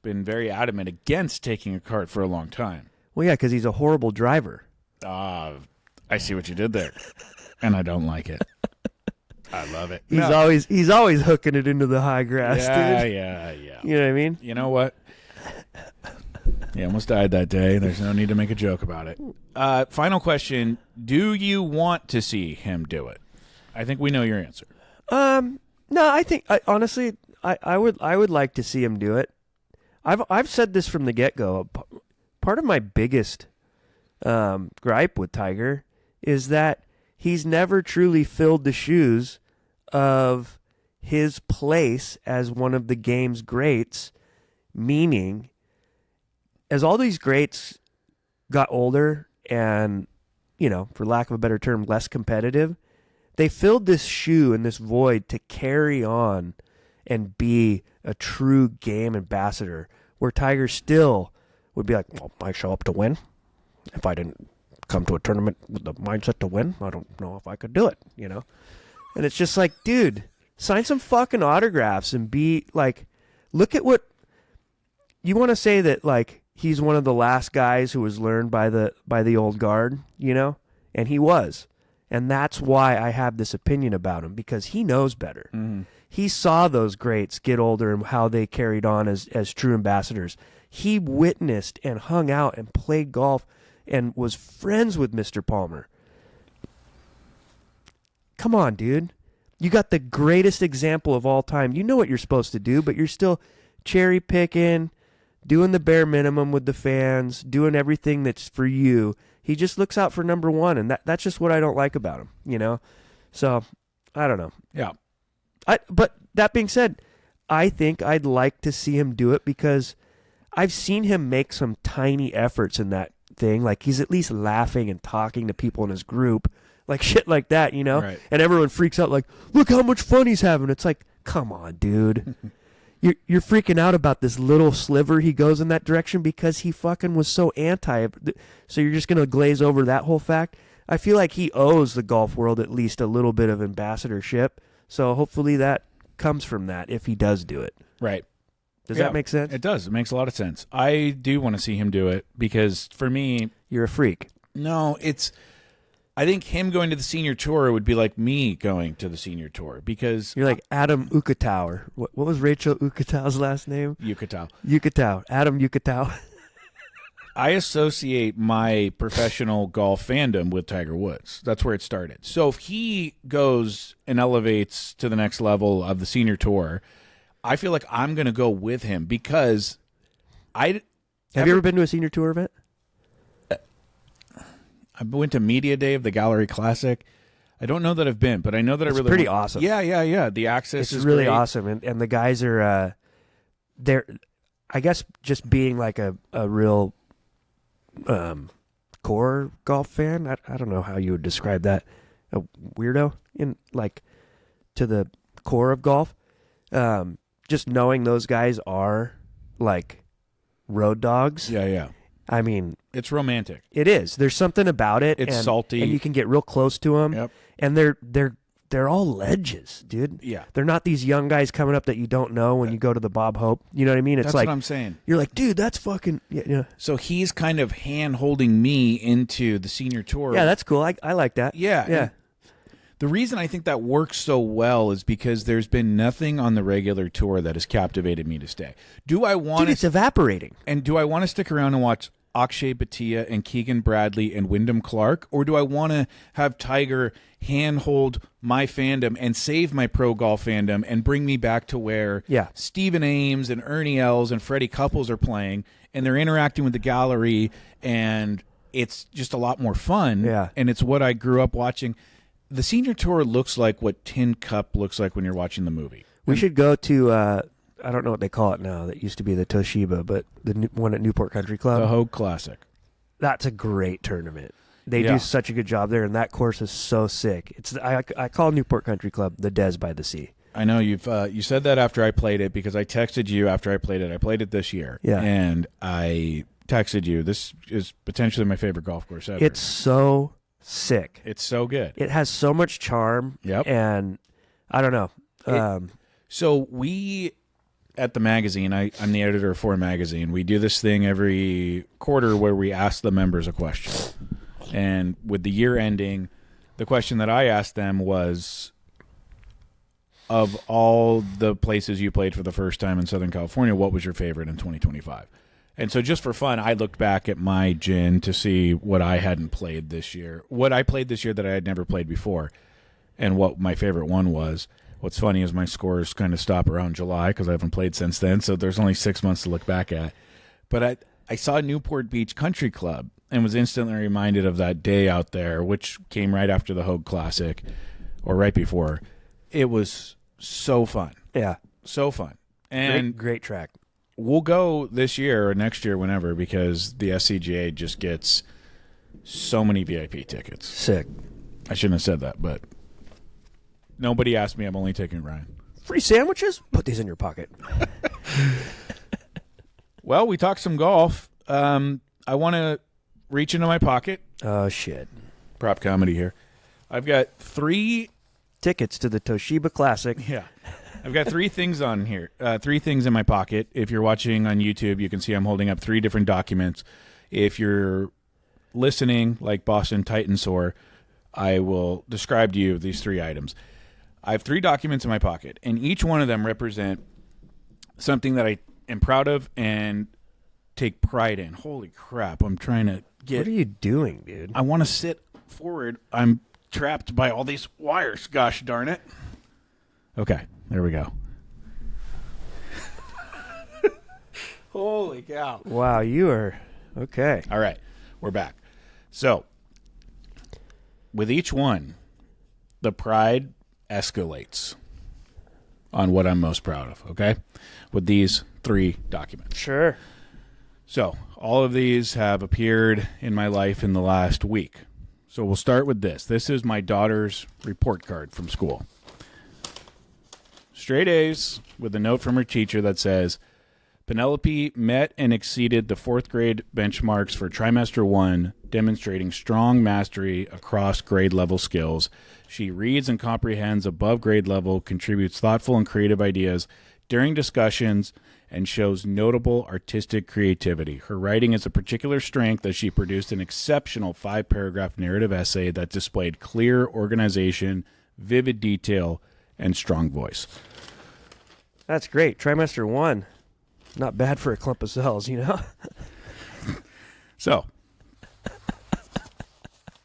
been very adamant against taking a cart for a long time. Well, yeah, because he's a horrible driver. I see what you did there, and I don't like it. I love it. He's always hooking it into the high grass, dude. Yeah. You know what I mean? You know what? He almost died that day. There's no need to make a joke about it. Final question. Do you want to see him do it? I think we know your answer. No, I think honestly, I would like to see him do it. I've said this from the get-go. Part of my biggest gripe with Tiger is that he's never truly filled the shoes of his place as one of the game's greats, meaning as all these greats got older and, for lack of a better term, less competitive, they filled this shoe and this void to carry on and be a true game ambassador, where Tiger still would be like, well, I show up to win. If I didn't come to a tournament with the mindset to win, I don't know if I could do it, And it's just like, dude, sign some fucking autographs and be like, look at what you want to say, that like he's one of the last guys who was learned by the old guard, and he was. And that's why I have this opinion about him, because he knows better. Mm-hmm. He saw those greats get older and how they carried on as true ambassadors. He witnessed and hung out and played golf and was friends with Mr. Palmer. Come on, dude. You got the greatest example of all time. You know what you're supposed to do, but you're still cherry picking, doing the bare minimum with the fans, doing everything that's for you. He just looks out for number one, and that's just what I don't like about him, So, I don't know. Yeah. But that being said, I think I'd like to see him do it, because I've seen him make some tiny efforts in that thing. Like, he's at least laughing and talking to people in his group, like shit like that, Right. And everyone freaks out like, look how much fun he's having. It's like, come on, dude. You're freaking out about this little sliver he goes in that direction because he fucking was so anti. So you're just going to glaze over that whole fact? I feel like he owes the golf world at least a little bit of ambassadorship. So hopefully that comes from that if he does do it. Right. Does that make sense? It does. It makes a lot of sense. I do want to see him do it because for me... You're a freak. No, I think him going to the senior tour would be like me going to the senior tour, because... You're like Adam Ukatau. What was Rachel Ukatau's last name? Ukatau. Adam Ukatau. I associate my professional golf fandom with Tiger Woods. That's where it started. So if he goes and elevates to the next level of the senior tour, I feel like I'm going to go with him, because Have you ever been to a senior tour event? I went to Media Day of the Gallery Classic. I don't know that I've been, but I know that it's I really pretty awesome. Yeah. The access is really great. awesome, and the guys are they're, I guess, just being like a real core golf fan. I don't know how you would describe that. A weirdo in like to the core of golf. Just knowing those guys are like road dogs. Yeah. I mean, it's romantic. It is. There's something about it. It's salty, and you can get real close to them. Yep. And they're they're all legends, dude. Yeah. They're not these young guys coming up that you don't know when you go to the Bob Hope. You know what I mean? It's That's like what I'm saying. You're like, dude, that's fucking yeah. So he's kind of hand-holding me into the senior tour. Yeah, that's cool. I like that. Yeah. Yeah. The reason I think that works so well is because there's been nothing on the regular tour that has captivated me to stay. Do I want Dude, it's evaporating. And do I want to stick around and watch Akshay Bhatia and Keegan Bradley and Wyndham Clark, or do I want to have Tiger handhold my fandom and save my pro golf fandom and bring me back to where Stephen Ames and Ernie Els and Freddie Couples are playing and they're interacting with the gallery and it's just a lot more fun. Yeah. And it's what I grew up watching. The senior tour looks like what Tin Cup looks like when you're watching the movie. We should go to I don't know what they call it now. That used to be the Toshiba, but the one at Newport Country Club. The Hogue Classic. That's a great tournament. They do such a good job there, and that course is so sick. It's I call Newport Country Club the Des by the Sea. I know you said that after I played it because I texted you after I played it. I played it this year. Yeah. And I texted you. This is potentially my favorite golf course ever. It's so sick. It's so good. It has so much charm. Yep. And I don't know. So we, at the magazine, I'm the editor for a magazine. We do this thing every quarter where we ask the members a question. And with the year ending, the question that I asked them was, of all the places you played for the first time in Southern California, what was your favorite in 2025? And so just for fun, I looked back at my gin to see what I hadn't played this year, what I played this year that I had never played before, and what my favorite one was. What's funny is my scores kind of stop around July because I haven't played since then, so there's only 6 months to look back at. But I saw Newport Beach Country Club and was instantly reminded of that day out there, which came right after the Hogue Classic, or right before. It was so fun. Yeah. So fun. And great track. We'll go this year or next year, whenever, because the SCGA just gets so many VIP tickets. Sick. I shouldn't have said that, but nobody asked me. I'm only taking Ryan. Free sandwiches? Put these in your pocket. Well, we talked some golf. I want to reach into my pocket. Oh, shit. Prop comedy here. I've got 3 tickets to the Toshiba Classic. Yeah. I've got 3 things on here. 3 things in my pocket. If you're watching on YouTube, you can see I'm holding up 3 different documents. If you're listening, like Boston Titansor, I will describe to you these 3 items. I have 3 documents in my pocket, and each one of them represent something that I am proud of and take pride in. Holy crap, I'm trying to get... What are you doing, dude? I want to sit forward. I'm trapped by all these wires. Gosh darn it. Okay, there we go. Holy cow. Wow, you are... Okay. All right, we're back. So, with each one, the pride escalates on what I'm most proud of, okay? With these 3 documents. Sure. So, all of these have appeared in my life in the last week. So, we'll start with this. This is my daughter's report card from school. Straight A's with a note from her teacher that says, Penelope met and exceeded the 4th grade benchmarks for trimester 1, demonstrating strong mastery across grade level skills. She reads and comprehends above grade level, contributes thoughtful and creative ideas during discussions, and shows notable artistic creativity. Her writing is a particular strength as she produced an exceptional 5-paragraph narrative essay that displayed clear organization, vivid detail, and strong voice. That's great. Trimester 1. Not bad for a clump of cells, you know? So,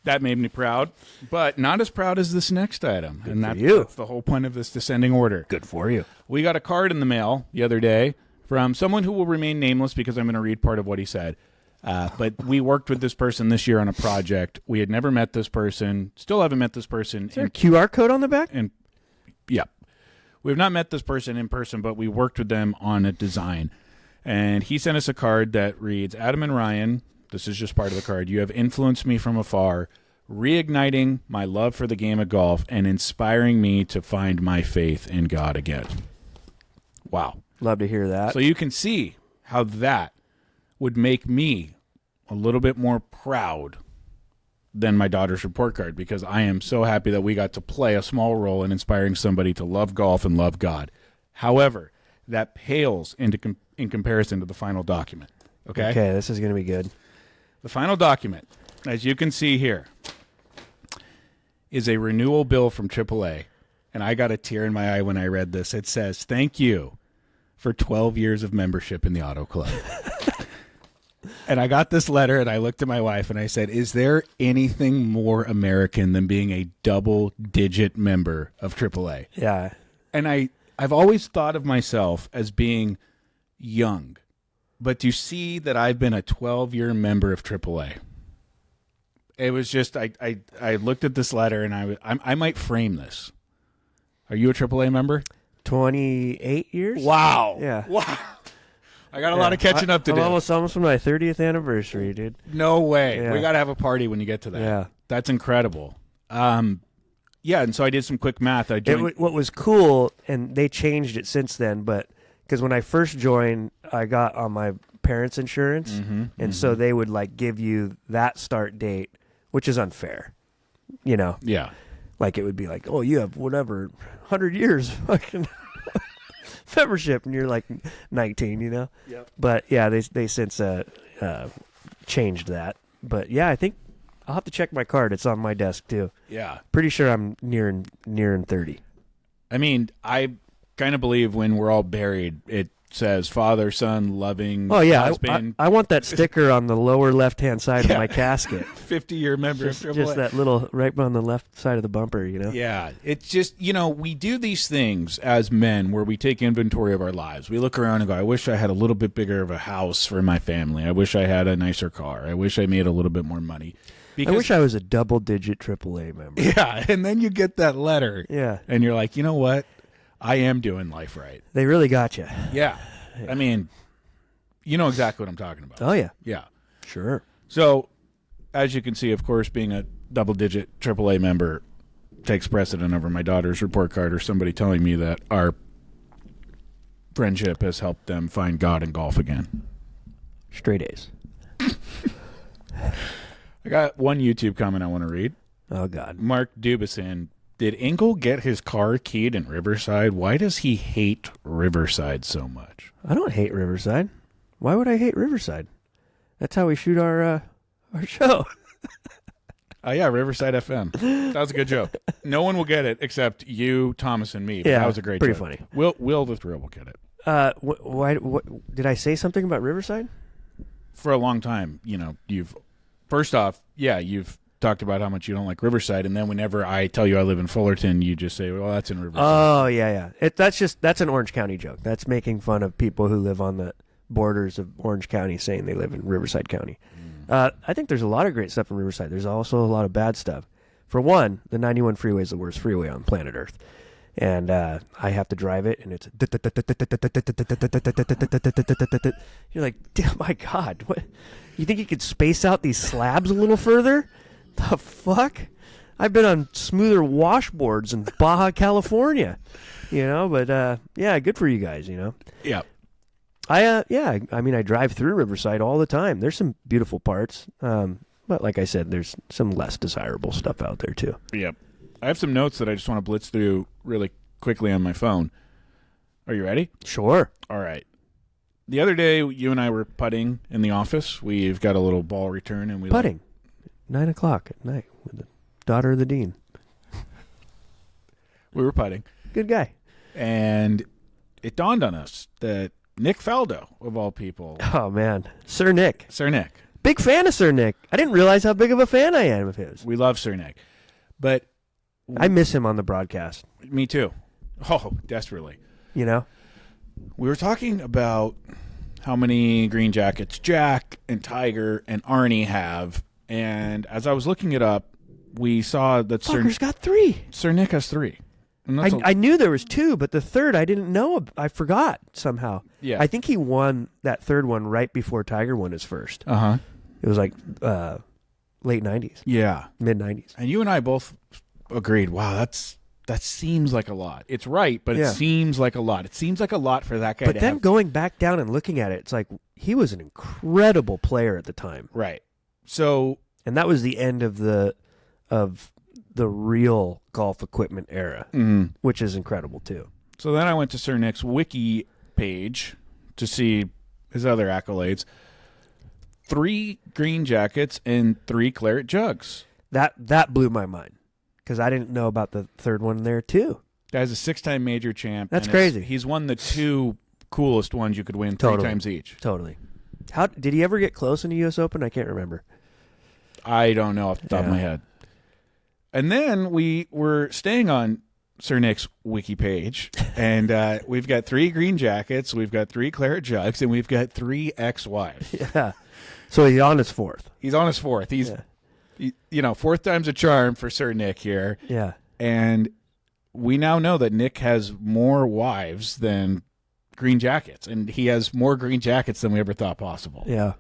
that made me proud, but not as proud as this next item. Good and for you. That's the whole point of this descending order. Good for you. We got a card in the mail the other day from someone who will remain nameless because I'm going to read part of what he said. But we worked with this person this year on a project. We had never met this person, still haven't met this person. Is there a QR code on the back? And yeah. We have not met this person in person, but we worked with them on a design. And he sent us a card that reads, Adam and Ryan, this is just part of the card, you have influenced me from afar, reigniting my love for the game of golf and inspiring me to find my faith in God again. Wow. Love to hear that. So you can see how that would make me a little bit more proud than my daughter's report card because I am so happy that we got to play a small role in inspiring somebody to love golf and love God. However, that pales in comparison to the final document. Okay? Okay, this is going to be good. The final document, as you can see here, is a renewal bill from AAA. And I got a tear in my eye when I read this. It says, "Thank you for 12 years of membership in the Auto Club." And I got this letter, and I looked at my wife, and I said, is there anything more American than being a double-digit member of AAA? Yeah. And I've always thought of myself as being young. But to see that I've been a 12-year member of AAA, it was just, I looked at this letter, and I might frame this. Are you a AAA member? 28 years? Wow. Yeah. Wow. I got a lot of catching up to do. I'm almost on my 30th anniversary, dude. No way. Yeah. We got to have a party when you get to that. Yeah. That's incredible. Yeah, and so I did some quick math. I joined. What was cool, and they changed it since then, but because when I first joined, I got on my parents' insurance, and so they would like give you that start date, which is unfair, you know? Yeah. Like it would be like, oh, you have whatever 100 years fucking membership, and you're like 19, you know? Yep. But yeah, they since changed that. But yeah, I think I'll have to check my card. It's on my desk too. Yeah. Pretty sure I'm nearing 30. I mean, I kind of believe when we're all buried, it says father, son, loving husband. I want that sticker on the lower left-hand side of my casket. 50-year member of AAA. Just that little right on the left side of the bumper, you know? Yeah. It's just, we do these things as men where we take inventory of our lives. We look around and go, I wish I had a little bit bigger of a house for my family. I wish I had a nicer car. I wish I made a little bit more money. I wish I was a double-digit AAA member. Yeah, and then you get that letter. Yeah. And you're like, you know what? I am doing life right. They really got you. Yeah. I mean, you know exactly what I'm talking about. Oh, yeah. Yeah. Sure. So, as you can see, of course, being a double-digit AAA member takes precedent over my daughter's report card or somebody telling me that our friendship has helped them find God in golf again. Straight A's. I got one YouTube comment I want to read. Oh, God. Mark Dubison. Did Engle get his car keyed in Riverside? Why does he hate Riverside so much? I don't hate Riverside. Why would I hate Riverside? That's how we shoot our show. Oh, yeah, Riverside FM. That was a good joke. No one will get it except you, Thomas, and me. But that was a great pretty joke. Funny. Will the Thrill will get it. Why? Did I say something about Riverside? For a long time, you've talked about how much you don't like Riverside, and then whenever I tell you I live in Fullerton, you just say, well, that's in Riverside. Oh, yeah. That's an Orange County joke. That's making fun of people who live on the borders of Orange County saying they live in Riverside County. I think there's a lot of great stuff in Riverside. There's also a lot of bad stuff. For one, the 91 freeway is the worst freeway on planet Earth. And I have to drive it, and it's you're like, my God, what? You think you could space out these slabs a little further? The fuck? I've been on smoother washboards in Baja California, but yeah, good for you guys, Yeah. I mean, I drive through Riverside all the time. There's some beautiful parts, but like I said, there's some less desirable stuff out there too. Yep. I have some notes that I just want to blitz through really quickly on my phone. Are you ready? Sure. All right. The other day, you and I were putting in the office. We've got a little ball return, and putting 9:00 at night with the daughter of the dean. We were putting. Good guy. And it dawned on us that Nick Faldo, of all people. Oh, man. Sir Nick. Big fan of Sir Nick. I didn't realize how big of a fan I am of his. We love Sir Nick. But I miss him on the broadcast. Me too. Oh, desperately. We were talking about how many green jackets Jack and Tiger and Arnie have. And as I was looking it up, we saw that Fucker's got 3. Sir Nick has 3. And I knew there was 2, but the third I didn't know. I forgot somehow. Yeah. I think he won that third one right before Tiger won his first. Uh-huh. It was like late 90s. Yeah. Mid 90s. And you and I both agreed, wow, that seems like a lot. It's right, but it seems like a lot. It seems like a lot for that guy But then going back down and looking at it, it's like he was an incredible player at the time. Right. So And that was the end of the real golf equipment era, which is incredible too. So then I went to Sir Nick's wiki page to see his other accolades. 3 green jackets and 3 claret jugs. That blew my mind because I didn't know about the third one there too. Guy's a 6-time major champ. That's crazy. He's won the 2 coolest ones you could win 3 times each. Totally. How did he ever get close in the U.S. Open? I can't remember. I don't know off the top of my head. And then we were staying on Sir Nick's wiki page, and we've got 3 green jackets, we've got 3 claret jugs, and we've got 3 ex-wives. Yeah. So he's on his 4th. He's on his 4th. He's, 4th time's a charm for Sir Nick here. Yeah. And we now know that Nick has more wives than green jackets, and he has more green jackets than we ever thought possible. Yeah.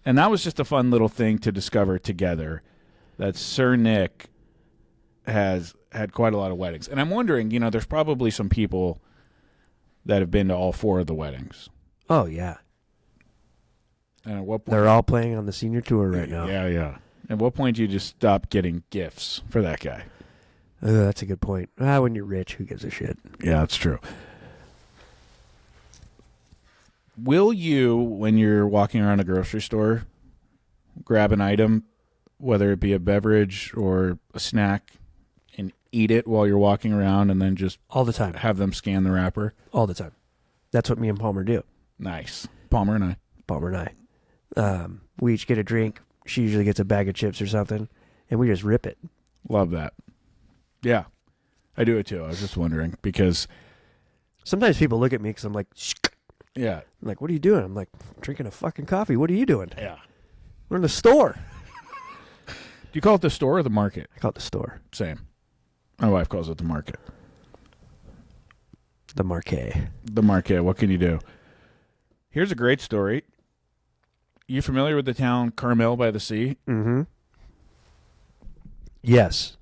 And that was just a fun little thing to discover together, that Sir Nick has had quite a lot of weddings. And I'm wondering, there's probably some people that have been to all 4 of the weddings. Oh, yeah. And at what point? They're all playing on the senior tour right now. Yeah. At what point do you just stop getting gifts for that guy? That's a good point. When you're rich, who gives a shit? Yeah, that's true. Will you, when you're walking around a grocery store, grab an item, whether it be a beverage or a snack, and eat it while you're walking around and then just all the time have them scan the wrapper? All the time. That's what me and Palmer do. Nice. Palmer and I. We each get a drink. She usually gets a bag of chips or something, and we just rip it. Love that. Yeah, I do it too. I was just wondering because sometimes people look at me because I'm like, shh. Yeah. I'm like, what are you doing? I'm like, drinking a fucking coffee. What are you doing? Yeah. We're in the store. Do you call it the store or the market? I call it the store. Same. My wife calls it the market. The marquee. The marquee. What can you do? Here's a great story. You familiar with the town Carmel by the Sea? Mm-hmm. Yes.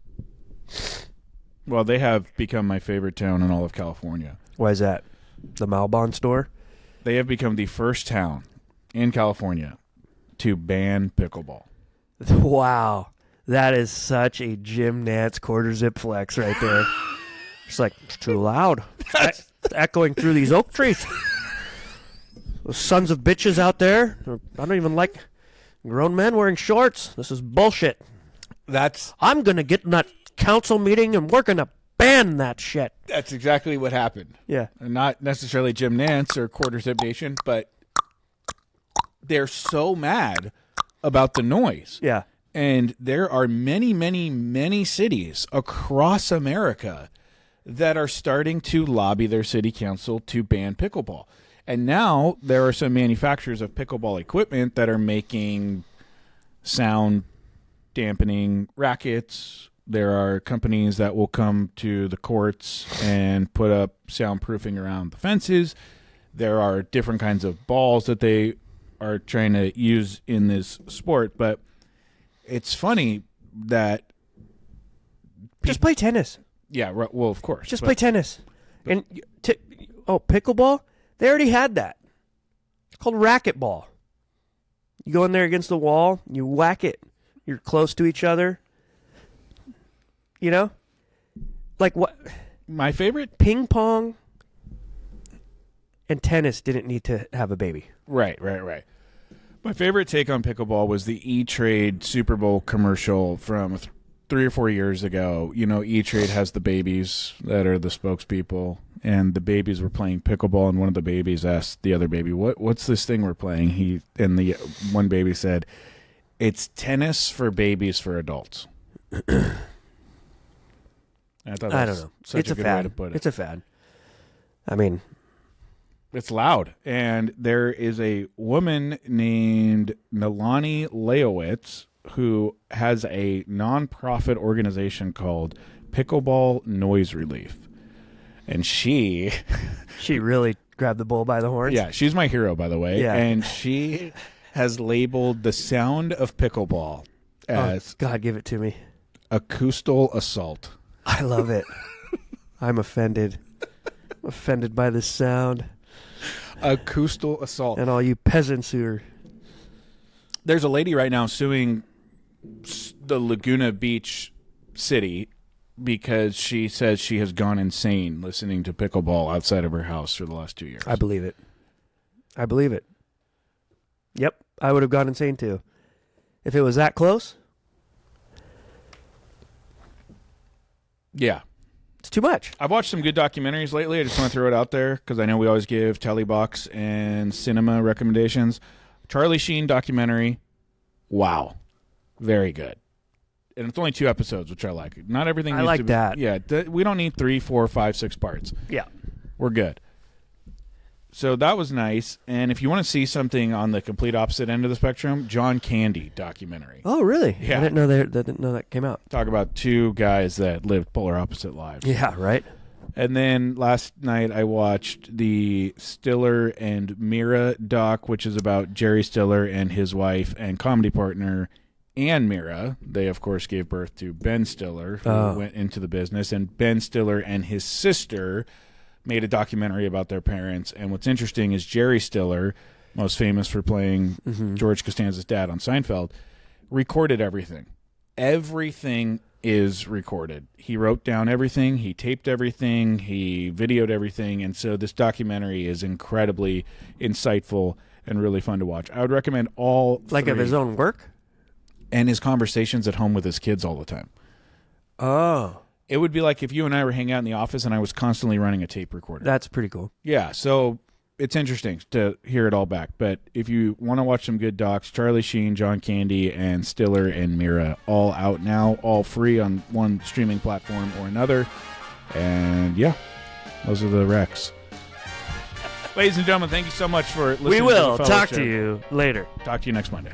Well, they have become my favorite town in all of California. Why is that? The Malbon store? They have become the first town in California to ban pickleball. Wow. That is such a Jim Nantz quarter zip flex right there. It's like, it's too loud. It's echoing through these oak trees. Those sons of bitches out there. I don't even like grown men wearing shorts. This is bullshit. I'm going to get in that council meeting and we're going to ban that shit. That's exactly what happened. Yeah. Not necessarily Jim Nantz or Quarter Zip Nation, but they're so mad about the noise. Yeah. And there are many, many, many cities across America that are starting to lobby their city council to ban pickleball. And now there are some manufacturers of pickleball equipment that are making sound dampening rackets. There are companies that will come to the courts and put up soundproofing around the fences. There are different kinds of balls that they are trying to use in this sport. But it's funny that... Just play tennis. Yeah, well, of course. Just play tennis. And pickleball? They already had that. It's called racquetball. You go in there against the wall, you whack it. You're close to each other. You know? Like what? My favorite? Ping pong and tennis didn't need to have a baby. Right. My favorite take on pickleball was the E-Trade Super Bowl commercial from 3 or 4 years ago. You know, E-Trade has the babies that are the spokespeople, and the babies were playing pickleball, and one of the babies asked the other baby, what's this thing we're playing? And the one baby said, it's tennis for babies for adults. I don't know. It's a good fad. way to put it. It's a fad. I mean, it's loud. And there is a woman named Nalani Leowitz who has a nonprofit organization called Pickleball Noise Relief. And she really grabbed the bull by the horns. Yeah, she's my hero, by the way. Yeah. And she has labeled the sound of pickleball as God, give it to me. Acoustical Assault. I love it. I'm offended. I'm offended by this sound. Acoustical Assault. And all you peasants who are... There's a lady right now suing the Laguna Beach city because she says she has gone insane listening to pickleball outside of her house for the last 2 years. I believe it. Yep, I would have gone insane too. If it was that close, yeah. It's too much. I've watched some good documentaries lately. I just want to throw it out there because I know we always give Telebox and cinema recommendations. Charlie Sheen documentary, wow. Very good. And it's only 2 episodes, which I like. Not everything needs to be, that. Yeah, we don't need 3, 4, 5, 6 parts. Yeah. We're good. So that was nice. And if you want to see something on the complete opposite end of the spectrum, John Candy documentary. Oh, really? Yeah. I didn't know that came out. Talk about 2 guys that lived polar opposite lives. Yeah, right? And then last night I watched the Stiller and Mira doc, which is about Jerry Stiller and his wife and comedy partner, Ann Mira. They, of course, gave birth to Ben Stiller, who went into the business. And Ben Stiller and his sister made a documentary about their parents. And what's interesting is Jerry Stiller, most famous for playing George Costanza's dad on Seinfeld, recorded everything. Everything is recorded. He wrote down everything. He taped everything. He videoed everything. And so this documentary is incredibly insightful and really fun to watch. I would recommend all Like three. of his own work? And his conversations at home with his kids all the time. Oh. It would be like if you and I were hanging out in the office and I was constantly running a tape recorder. That's pretty cool. Yeah, so it's interesting to hear it all back. But if you want to watch some good docs, Charlie Sheen, John Candy, and Stiller and Mira, all out now, all free on one streaming platform or another. And yeah, those are the recs. Ladies and gentlemen, thank you so much for listening. We will to the talk Fellowship. to you later. Talk to you next Monday.